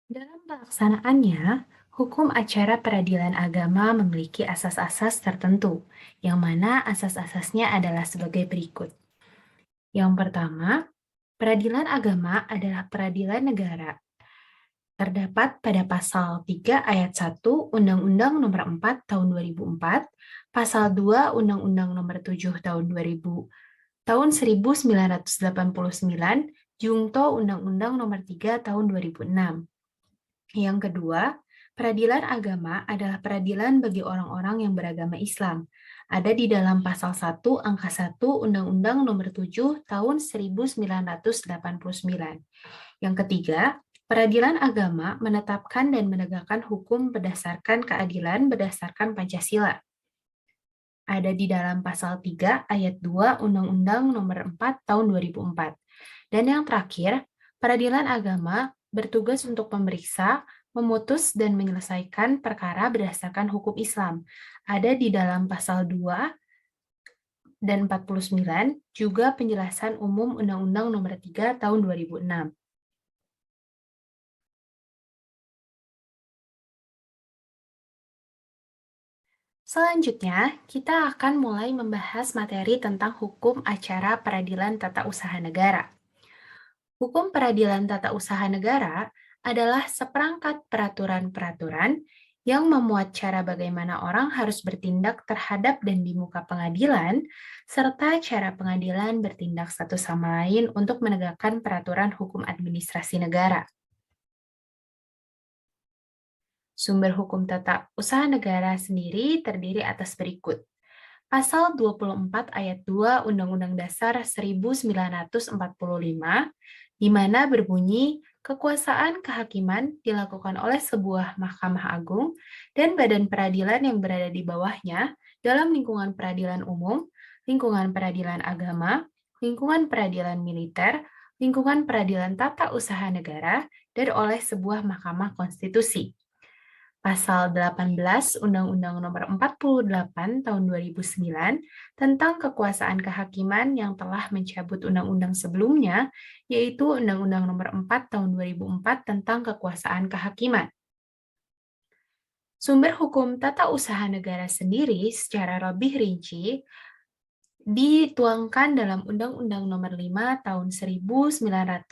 Dalam pelaksanaannya, hukum acara peradilan agama memiliki asas-asas tertentu, yang mana asas-asasnya adalah sebagai berikut. Yang pertama, peradilan agama adalah peradilan negara. Terdapat pada pasal 3 ayat 1 Undang-Undang Nomor 4 Tahun 2004, pasal 2 Undang-Undang Nomor 7 Tahun 1989, Jungto Undang-Undang Nomor 3 Tahun 2006. Yang kedua, peradilan agama adalah peradilan bagi orang-orang yang beragama Islam. Ada di dalam pasal 1 angka 1 Undang-Undang Nomor 7 Tahun 1989. Yang ketiga, peradilan agama menetapkan dan menegakkan hukum berdasarkan keadilan berdasarkan Pancasila. Ada di dalam pasal 3 ayat 2 Undang-Undang Nomor 4 Tahun 2004. Dan yang terakhir, peradilan agama bertugas untuk memeriksa, memutus, dan menyelesaikan perkara berdasarkan hukum Islam. Ada di dalam pasal 2 dan 49, juga penjelasan umum Undang-Undang Nomor 3 Tahun 2006. Selanjutnya, kita akan mulai membahas materi tentang hukum acara peradilan tata usaha negara. Hukum peradilan tata usaha negara adalah seperangkat peraturan-peraturan yang memuat cara bagaimana orang harus bertindak terhadap dan di muka pengadilan, serta cara pengadilan bertindak satu sama lain untuk menegakkan peraturan hukum administrasi negara. Sumber hukum tata usaha negara sendiri terdiri atas berikut. Pasal 24 ayat 2 Undang-Undang Dasar 1945, di mana berbunyi, kekuasaan kehakiman dilakukan oleh sebuah Mahkamah Agung dan badan peradilan yang berada di bawahnya dalam lingkungan peradilan umum, lingkungan peradilan agama, lingkungan peradilan militer, lingkungan peradilan tata usaha negara, dan oleh sebuah Mahkamah Konstitusi. Pasal 18 Undang-Undang Nomor 48 Tahun 2009 tentang kekuasaan kehakiman yang telah mencabut undang-undang sebelumnya, yaitu Undang-Undang Nomor 4 Tahun 2004 tentang kekuasaan kehakiman. Sumber hukum tata usaha negara sendiri secara lebih rinci dituangkan dalam Undang-Undang Nomor 5 Tahun 1986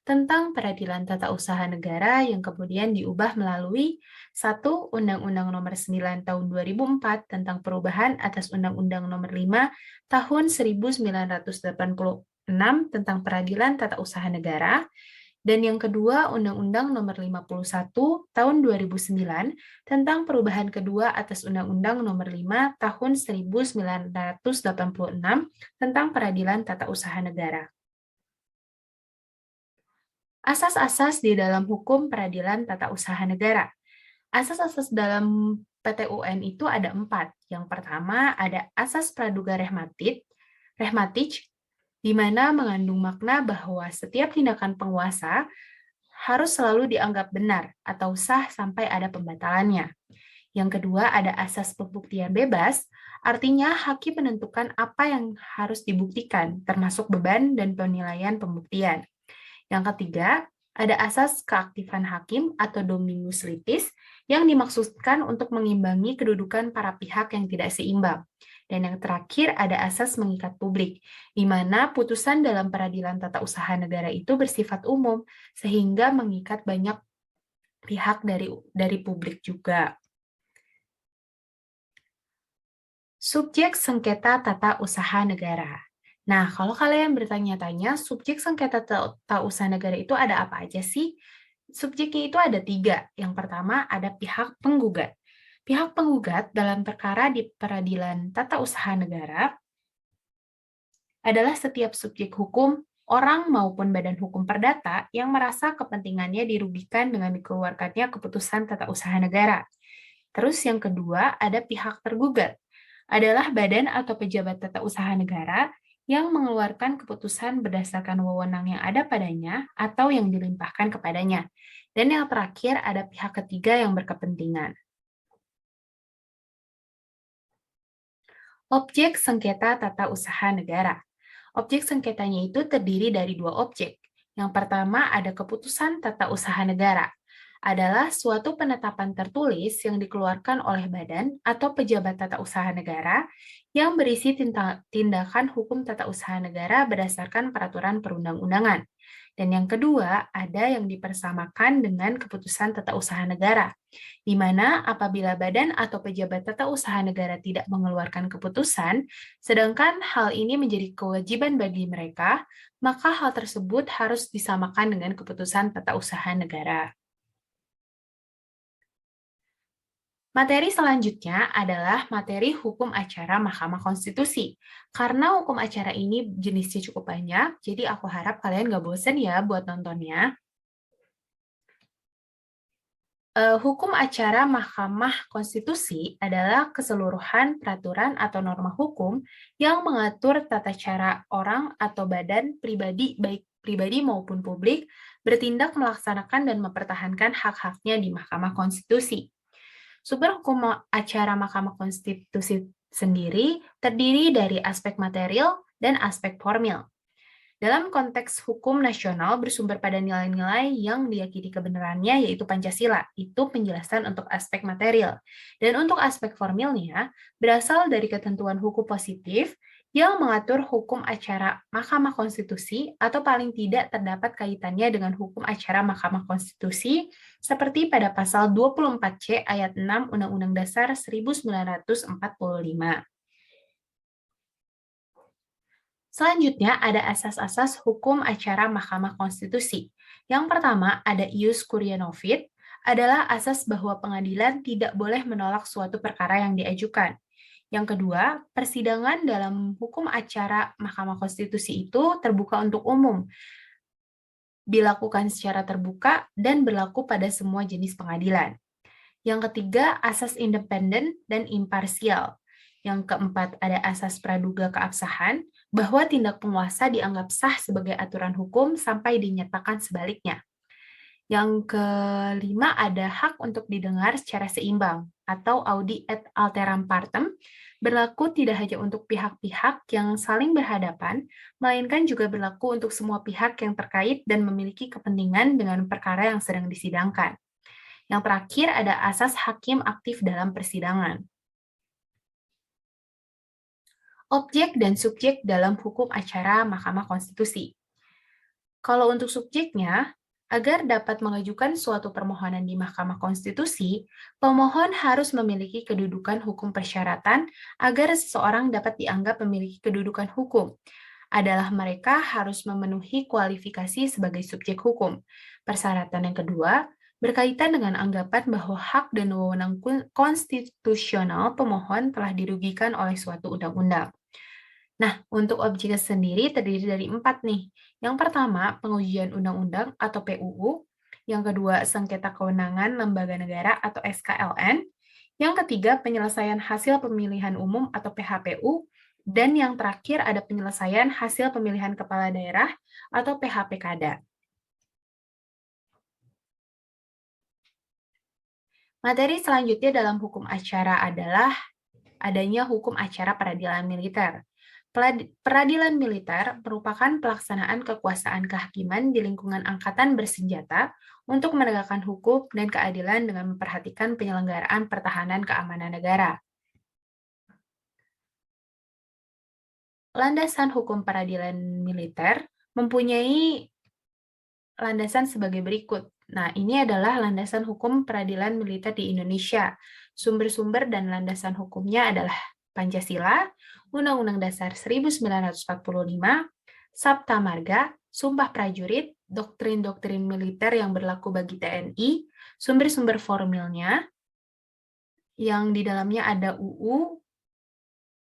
tentang Peradilan Tata Usaha Negara yang kemudian diubah melalui 1. Undang-Undang Nomor 9 Tahun 2004 tentang perubahan atas Undang-Undang Nomor 5 Tahun 1986 tentang Peradilan Tata Usaha Negara, dan yang kedua, Undang-Undang Nomor 51 Tahun 2009 tentang perubahan kedua atas Undang-Undang Nomor 5 Tahun 1986 tentang Peradilan Tata Usaha Negara. Asas-asas di dalam hukum peradilan tata usaha negara. Asas-asas dalam PTUN itu ada 4. Yang pertama ada asas praduga rehmatic, di mana mengandung makna bahwa setiap tindakan penguasa harus selalu dianggap benar atau sah sampai ada pembatalannya. Yang kedua, ada asas pembuktian bebas, artinya hakim menentukan apa yang harus dibuktikan, termasuk beban dan penilaian pembuktian. Yang ketiga, ada asas keaktifan hakim atau dominus litis yang dimaksudkan untuk mengimbangi kedudukan para pihak yang tidak seimbang. Dan yang terakhir ada asas mengikat publik, di mana putusan dalam peradilan tata usaha negara itu bersifat umum, sehingga mengikat banyak pihak dari publik juga. Subjek sengketa tata usaha negara. Nah, kalau kalian bertanya-tanya, subjek sengketa tata usaha negara itu ada apa aja sih? Subjeknya itu ada 3. Yang pertama ada pihak penggugat. Pihak penggugat dalam perkara di peradilan tata usaha negara adalah setiap subjek hukum, orang maupun badan hukum perdata yang merasa kepentingannya dirugikan dengan dikeluarkannya keputusan tata usaha negara. Terus yang kedua ada pihak tergugat, adalah badan atau pejabat tata usaha negara yang mengeluarkan keputusan berdasarkan wewenang yang ada padanya atau yang dilimpahkan kepadanya. Dan yang terakhir ada pihak ketiga yang berkepentingan. Objek sengketa tata usaha negara. Objek sengketanya itu terdiri dari 2 objek. Yang pertama ada keputusan tata usaha negara. Adalah suatu penetapan tertulis yang dikeluarkan oleh badan atau pejabat tata usaha negara yang berisi tindakan hukum tata usaha negara berdasarkan peraturan perundang-undangan. Dan yang kedua, ada yang dipersamakan dengan keputusan tata usaha negara, di mana apabila badan atau pejabat tata usaha negara tidak mengeluarkan keputusan, sedangkan hal ini menjadi kewajiban bagi mereka, maka hal tersebut harus disamakan dengan keputusan tata usaha negara. Materi selanjutnya adalah materi hukum acara Mahkamah Konstitusi. Karena hukum acara ini jenisnya cukup banyak, jadi aku harap kalian nggak bosan ya buat nontonnya. Hukum acara Mahkamah Konstitusi adalah keseluruhan peraturan atau norma hukum yang mengatur tata cara orang atau badan pribadi, baik pribadi maupun publik, bertindak melaksanakan dan mempertahankan hak-haknya di Mahkamah Konstitusi. Sumber hukum acara Mahkamah Konstitusi sendiri terdiri dari aspek material dan aspek formil. Dalam konteks hukum nasional bersumber pada nilai-nilai yang diyakini kebenarannya yaitu Pancasila. Itu penjelasan untuk aspek material. Dan untuk aspek formilnya berasal dari ketentuan hukum positif yang mengatur hukum acara Mahkamah Konstitusi atau paling tidak terdapat kaitannya dengan hukum acara Mahkamah Konstitusi seperti pada pasal 24C ayat 6 Undang-Undang Dasar 1945. Selanjutnya ada asas-asas hukum acara Mahkamah Konstitusi. Yang pertama ada ius curia novit, adalah asas bahwa pengadilan tidak boleh menolak suatu perkara yang diajukan. Yang kedua, persidangan dalam hukum acara Mahkamah Konstitusi itu terbuka untuk umum, dilakukan secara terbuka, dan berlaku pada semua jenis pengadilan. Yang ketiga, asas independen dan imparsial. Yang keempat, ada asas praduga keabsahan, bahwa tindak penguasa dianggap sah sebagai aturan hukum sampai dinyatakan sebaliknya. Yang kelima, ada hak untuk didengar secara seimbang, atau audi et alteram partem, berlaku tidak hanya untuk pihak-pihak yang saling berhadapan, melainkan juga berlaku untuk semua pihak yang terkait dan memiliki kepentingan dengan perkara yang sedang disidangkan. Yang terakhir ada asas hakim aktif dalam persidangan. Objek dan subjek dalam hukum acara Mahkamah Konstitusi. Kalau untuk subjeknya, agar dapat mengajukan suatu permohonan di Mahkamah Konstitusi, pemohon harus memiliki kedudukan hukum persyaratan agar seseorang dapat dianggap memiliki kedudukan hukum. Adalah mereka harus memenuhi kualifikasi sebagai subjek hukum. Persyaratan yang kedua, berkaitan dengan anggapan bahwa hak dan wewenang konstitusional pemohon telah dirugikan oleh suatu undang-undang. Nah, untuk objek sendiri terdiri dari 4 nih. Yang pertama, pengujian undang-undang atau PUU. Yang kedua, sengketa kewenangan lembaga negara atau SKLN. Yang ketiga, penyelesaian hasil pemilihan umum atau PHPU. Dan yang terakhir ada penyelesaian hasil pemilihan kepala daerah atau PHPKada. Materi selanjutnya dalam hukum acara adalah adanya hukum acara peradilan militer. Peradilan militer merupakan pelaksanaan kekuasaan kehakiman di lingkungan angkatan bersenjata untuk menegakkan hukum dan keadilan dengan memperhatikan penyelenggaraan pertahanan keamanan negara. Landasan hukum peradilan militer mempunyai landasan sebagai berikut. Nah, ini adalah landasan hukum peradilan militer di Indonesia. Sumber-sumber dan landasan hukumnya adalah Pancasila, Undang-Undang Dasar 1945, Sabta Marga, Sumpah Prajurit, doktrin-doktrin militer yang berlaku bagi TNI, sumber-sumber formilnya, yang di dalamnya ada UU,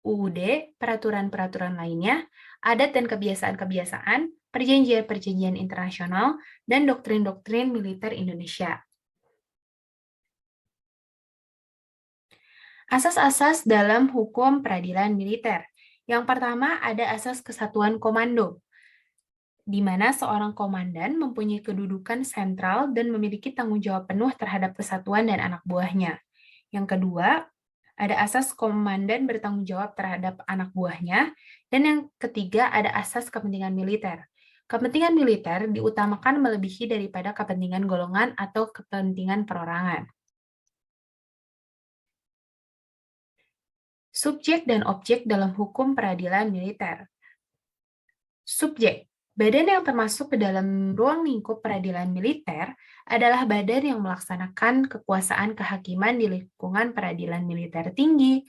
UUD, peraturan-peraturan lainnya, adat dan kebiasaan-kebiasaan, perjanjian-perjanjian internasional, dan doktrin-doktrin militer Indonesia. Asas-asas dalam hukum peradilan militer. Yang pertama ada asas kesatuan komando, di mana seorang komandan mempunyai kedudukan sentral dan memiliki tanggung jawab penuh terhadap kesatuan dan anak buahnya. Yang kedua, ada asas komandan bertanggung jawab terhadap anak buahnya. Dan yang ketiga, ada asas kepentingan militer. Kepentingan militer diutamakan melebihi daripada kepentingan golongan atau kepentingan perorangan. Subjek dan objek dalam hukum peradilan militer. Subjek, badan yang termasuk ke dalam ruang lingkup peradilan militer adalah badan yang melaksanakan kekuasaan kehakiman di lingkungan peradilan militer tinggi,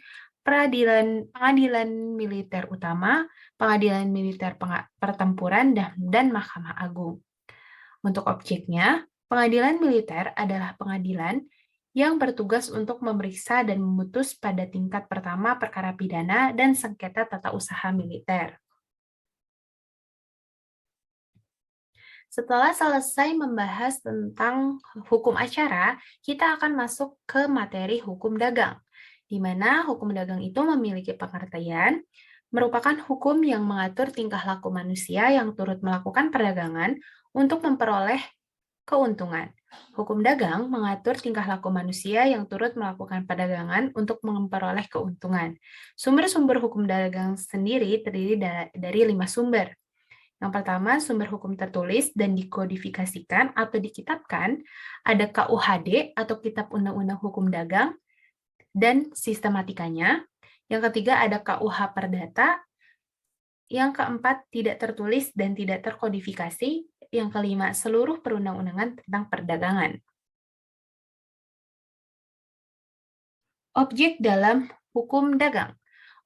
pengadilan militer utama, pengadilan militer pertempuran, dan Mahkamah Agung. Untuk objeknya, pengadilan militer adalah pengadilan yang bertugas untuk memeriksa dan memutus pada tingkat pertama perkara pidana dan sengketa tata usaha militer. Setelah selesai membahas tentang hukum acara, kita akan masuk ke materi hukum dagang, di mana hukum dagang itu memiliki pengertian, merupakan hukum yang mengatur tingkah laku manusia yang turut melakukan perdagangan untuk memperoleh keuntungan. Hukum dagang mengatur tingkah laku manusia yang turut melakukan perdagangan untuk memperoleh keuntungan. Sumber-sumber hukum dagang sendiri terdiri dari 5 sumber. Yang pertama, sumber hukum tertulis dan dikodifikasikan atau dikitabkan, ada KUHD atau Kitab Undang-Undang Hukum Dagang dan sistematikanya. Yang ketiga, ada KUH Perdata. Yang keempat, tidak tertulis dan tidak terkodifikasi. Yang kelima, seluruh perundang-undangan tentang perdagangan. Objek dalam hukum dagang.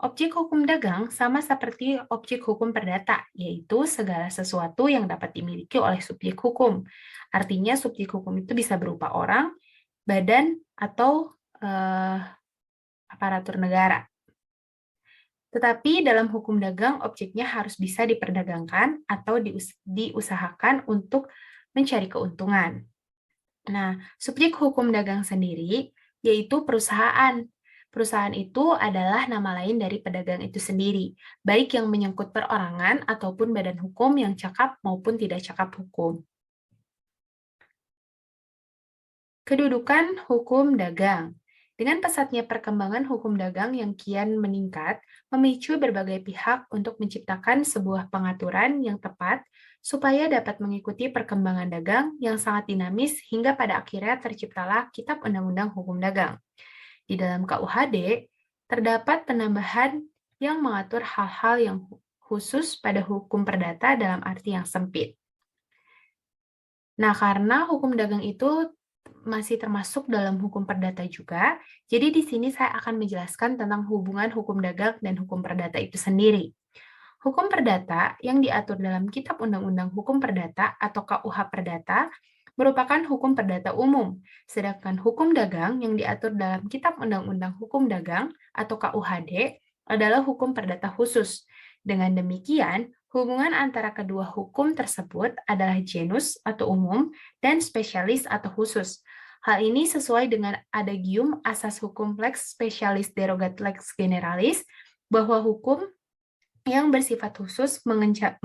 Objek hukum dagang sama seperti objek hukum perdata, yaitu segala sesuatu yang dapat dimiliki oleh subjek hukum. Artinya subjek hukum itu bisa berupa orang, badan, atau aparatur negara. Tetapi dalam hukum dagang, objeknya harus bisa diperdagangkan atau diusahakan untuk mencari keuntungan. Nah, subjek hukum dagang sendiri yaitu perusahaan. Perusahaan itu adalah nama lain dari pedagang itu sendiri, baik yang menyangkut perorangan ataupun badan hukum yang cakap maupun tidak cakap hukum. Kedudukan hukum dagang. Dengan pesatnya perkembangan hukum dagang yang kian meningkat, memicu berbagai pihak untuk menciptakan sebuah pengaturan yang tepat supaya dapat mengikuti perkembangan dagang yang sangat dinamis hingga pada akhirnya terciptalah Kitab Undang-Undang Hukum Dagang. Di dalam KUHD, terdapat penambahan yang mengatur hal-hal yang khusus pada hukum perdata dalam arti yang sempit. Nah, karena hukum dagang itu masih termasuk dalam hukum perdata juga, jadi di sini saya akan menjelaskan tentang hubungan hukum dagang dan hukum perdata itu sendiri. Hukum perdata yang diatur dalam Kitab Undang-Undang Hukum Perdata atau KUH Perdata merupakan hukum perdata umum, sedangkan hukum dagang yang diatur dalam Kitab Undang-Undang Hukum Dagang atau KUHD adalah hukum perdata khusus. Dengan demikian, hubungan antara kedua hukum tersebut adalah genus atau umum dan spesialis atau khusus. Hal ini sesuai dengan adagium asas hukum lex specialis derogat lex generalis, bahwa hukum yang bersifat khusus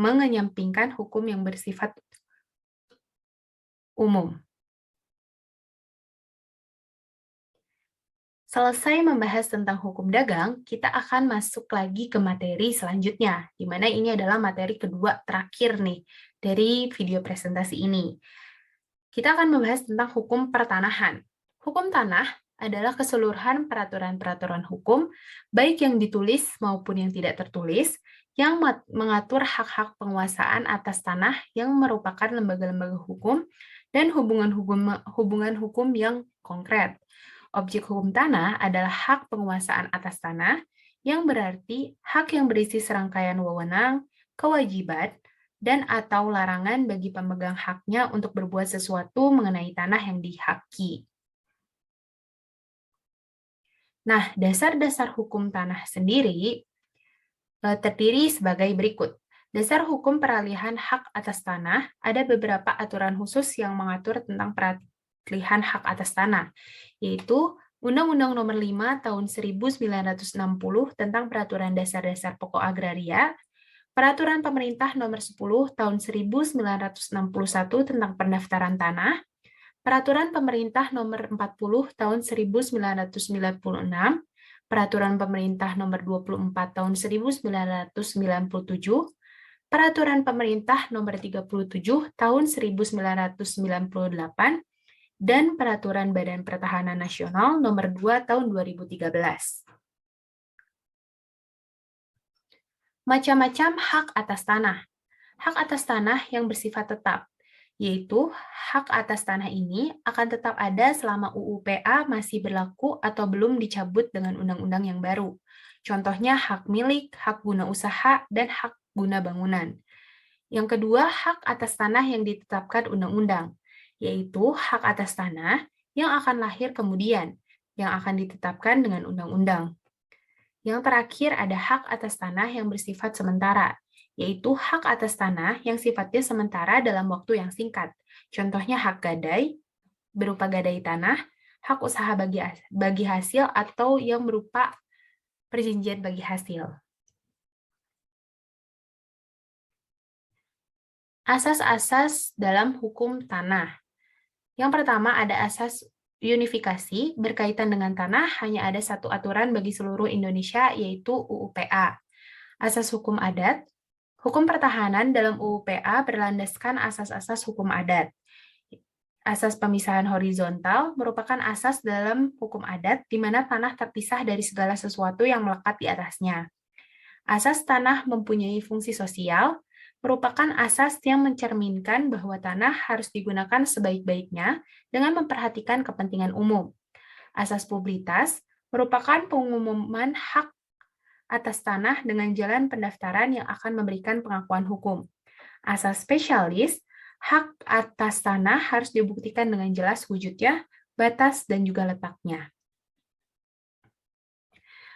mengenyampingkan hukum yang bersifat umum. Selesai membahas tentang hukum dagang, kita akan masuk lagi ke materi selanjutnya, di mana ini adalah materi kedua terakhir nih dari video presentasi ini. Kita akan membahas tentang hukum pertanahan. Hukum tanah adalah keseluruhan peraturan-peraturan hukum, baik yang ditulis maupun yang tidak tertulis, yang mengatur hak-hak penguasaan atas tanah yang merupakan lembaga-lembaga hukum dan hubungan hukum yang konkret. Objek hukum tanah adalah hak penguasaan atas tanah, yang berarti hak yang berisi serangkaian wewenang, kewajiban, dan atau larangan bagi pemegang haknya untuk berbuat sesuatu mengenai tanah yang dihaki. Nah, dasar-dasar hukum tanah sendiri terdiri sebagai berikut. Dasar hukum peralihan hak atas tanah, ada beberapa aturan khusus yang mengatur tentang peralihan hak atas tanah, yaitu Undang-Undang Nomor 5 Tahun 1960 tentang Peraturan Dasar-Dasar Pokok Agraria, Peraturan Pemerintah Nomor 10 Tahun 1961 tentang Pendaftaran Tanah, Peraturan Pemerintah Nomor 40 Tahun 1996, Peraturan Pemerintah Nomor 24 Tahun 1997, Peraturan Pemerintah Nomor 37 Tahun 1998, dan Peraturan Badan Pertahanan Nasional Nomor 2 Tahun 2013. Macam-macam hak atas tanah. Hak atas tanah yang bersifat tetap, yaitu hak atas tanah ini akan tetap ada selama UU PA masih berlaku atau belum dicabut dengan undang-undang yang baru. Contohnya hak milik, hak guna usaha, dan hak guna bangunan. Yang kedua, hak atas tanah yang ditetapkan undang-undang, yaitu hak atas tanah yang akan lahir kemudian, yang akan ditetapkan dengan undang-undang. Yang terakhir ada hak atas tanah yang bersifat sementara, yaitu hak atas tanah yang sifatnya sementara dalam waktu yang singkat. Contohnya hak gadai, berupa gadai tanah, hak usaha bagi hasil, atau yang berupa perjanjian bagi hasil. Asas-asas dalam hukum tanah. Yang pertama ada asas unifikasi, berkaitan dengan tanah hanya ada satu aturan bagi seluruh Indonesia, yaitu UU PA. Asas hukum adat. Hukum pertahanan dalam UU PA berlandaskan asas-asas hukum adat. Asas pemisahan horizontal merupakan asas dalam hukum adat di mana tanah terpisah dari segala sesuatu yang melekat di atasnya. Asas tanah mempunyai fungsi sosial, merupakan asas yang mencerminkan bahwa tanah harus digunakan sebaik-baiknya dengan memperhatikan kepentingan umum. Asas publitas merupakan pengumuman hak atas tanah dengan jalan pendaftaran yang akan memberikan pengakuan hukum. Asas spesialis, hak atas tanah harus dibuktikan dengan jelas wujudnya, batas, dan juga letaknya.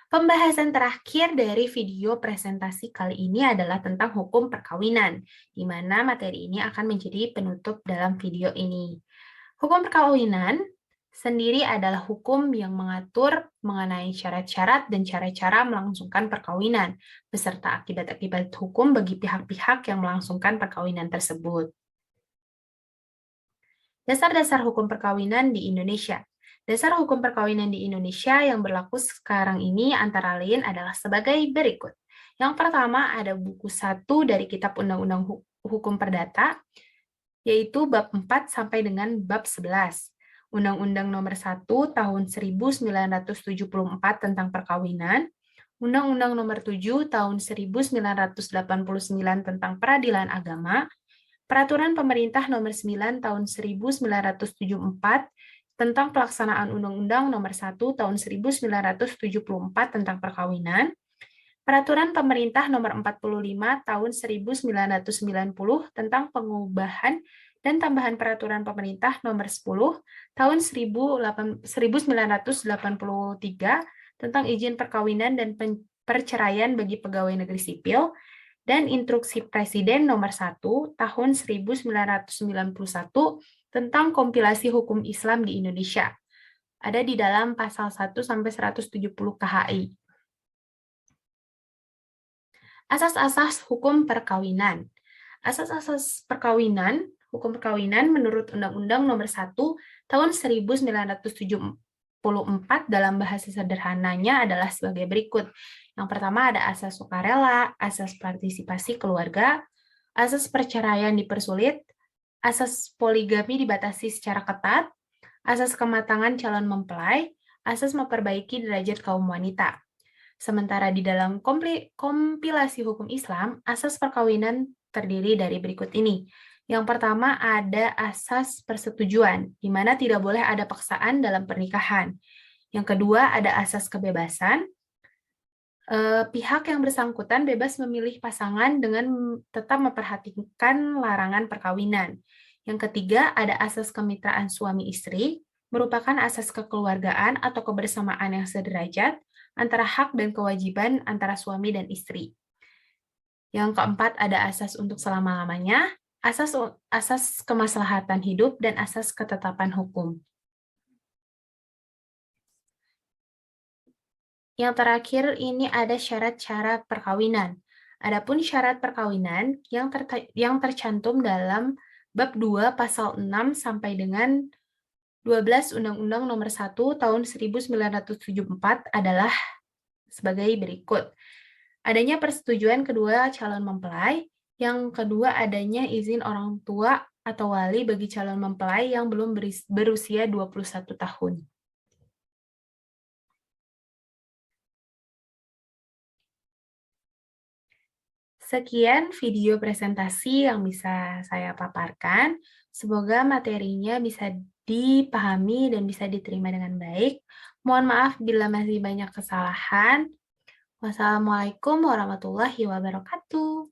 Pembahasan terakhir dari video presentasi kali ini adalah tentang hukum perkawinan, di mana materi ini akan menjadi penutup dalam video ini. Hukum perkawinan sendiri adalah hukum yang mengatur mengenai syarat-syarat dan cara-cara melangsungkan perkawinan, beserta akibat-akibat hukum bagi pihak-pihak yang melangsungkan perkawinan tersebut. Dasar-dasar hukum perkawinan di Indonesia. Dasar hukum perkawinan di Indonesia yang berlaku sekarang ini antara lain adalah sebagai berikut. Yang pertama ada buku 1 dari Kitab Undang-Undang Hukum Perdata, yaitu bab 4 sampai dengan bab 11. Undang-Undang Nomor 1 Tahun 1974 tentang perkawinan, Undang-Undang Nomor 7 Tahun 1989 tentang peradilan agama, Peraturan Pemerintah Nomor 9 Tahun 1974 tentang pelaksanaan Undang-Undang Nomor 1 Tahun 1974 tentang perkawinan, Peraturan Pemerintah Nomor 45 Tahun 1990 tentang pengubahan dan tambahan Peraturan Pemerintah Nomor 10 Tahun 1983 tentang izin perkawinan dan perceraian bagi pegawai negeri sipil, dan Instruksi Presiden Nomor 1 Tahun 1991 tentang kompilasi hukum Islam di Indonesia. Ada di dalam pasal 1 sampai 170 KHI. Asas-asas hukum perkawinan. Asas-asas perkawinan, hukum perkawinan menurut Undang-Undang Nomor 1 Tahun 1974 dalam bahasa sederhananya adalah sebagai berikut. Yang pertama ada asas sukarela, asas partisipasi keluarga, asas perceraian dipersulit, asas poligami dibatasi secara ketat, asas kematangan calon mempelai, asas memperbaiki derajat kaum wanita. Sementara di dalam kompilasi hukum Islam, asas perkawinan terdiri dari berikut ini. Yang pertama ada asas persetujuan, di mana tidak boleh ada paksaan dalam pernikahan. Yang kedua ada asas kebebasan, pihak yang bersangkutan bebas memilih pasangan dengan tetap memperhatikan larangan perkawinan. Yang ketiga, ada asas kemitraan suami istri, merupakan asas kekeluargaan atau kebersamaan yang sederajat antara hak dan kewajiban antara suami dan istri. Yang keempat, ada asas untuk selama-lamanya, asas kemaslahatan hidup, dan asas ketetapan hukum. Yang terakhir ini ada syarat-syarat perkawinan. Adapun syarat perkawinan yang tercantum dalam bab 2 pasal 6 sampai dengan 12 Undang-Undang Nomor 1 Tahun 1974 adalah sebagai berikut. Adanya persetujuan kedua calon mempelai, yang kedua adanya izin orang tua atau wali bagi calon mempelai yang belum berusia 21 tahun. Sekian video presentasi yang bisa saya paparkan. Semoga materinya bisa dipahami dan bisa diterima dengan baik. Mohon maaf bila masih banyak kesalahan. Wassalamualaikum warahmatullahi wabarakatuh.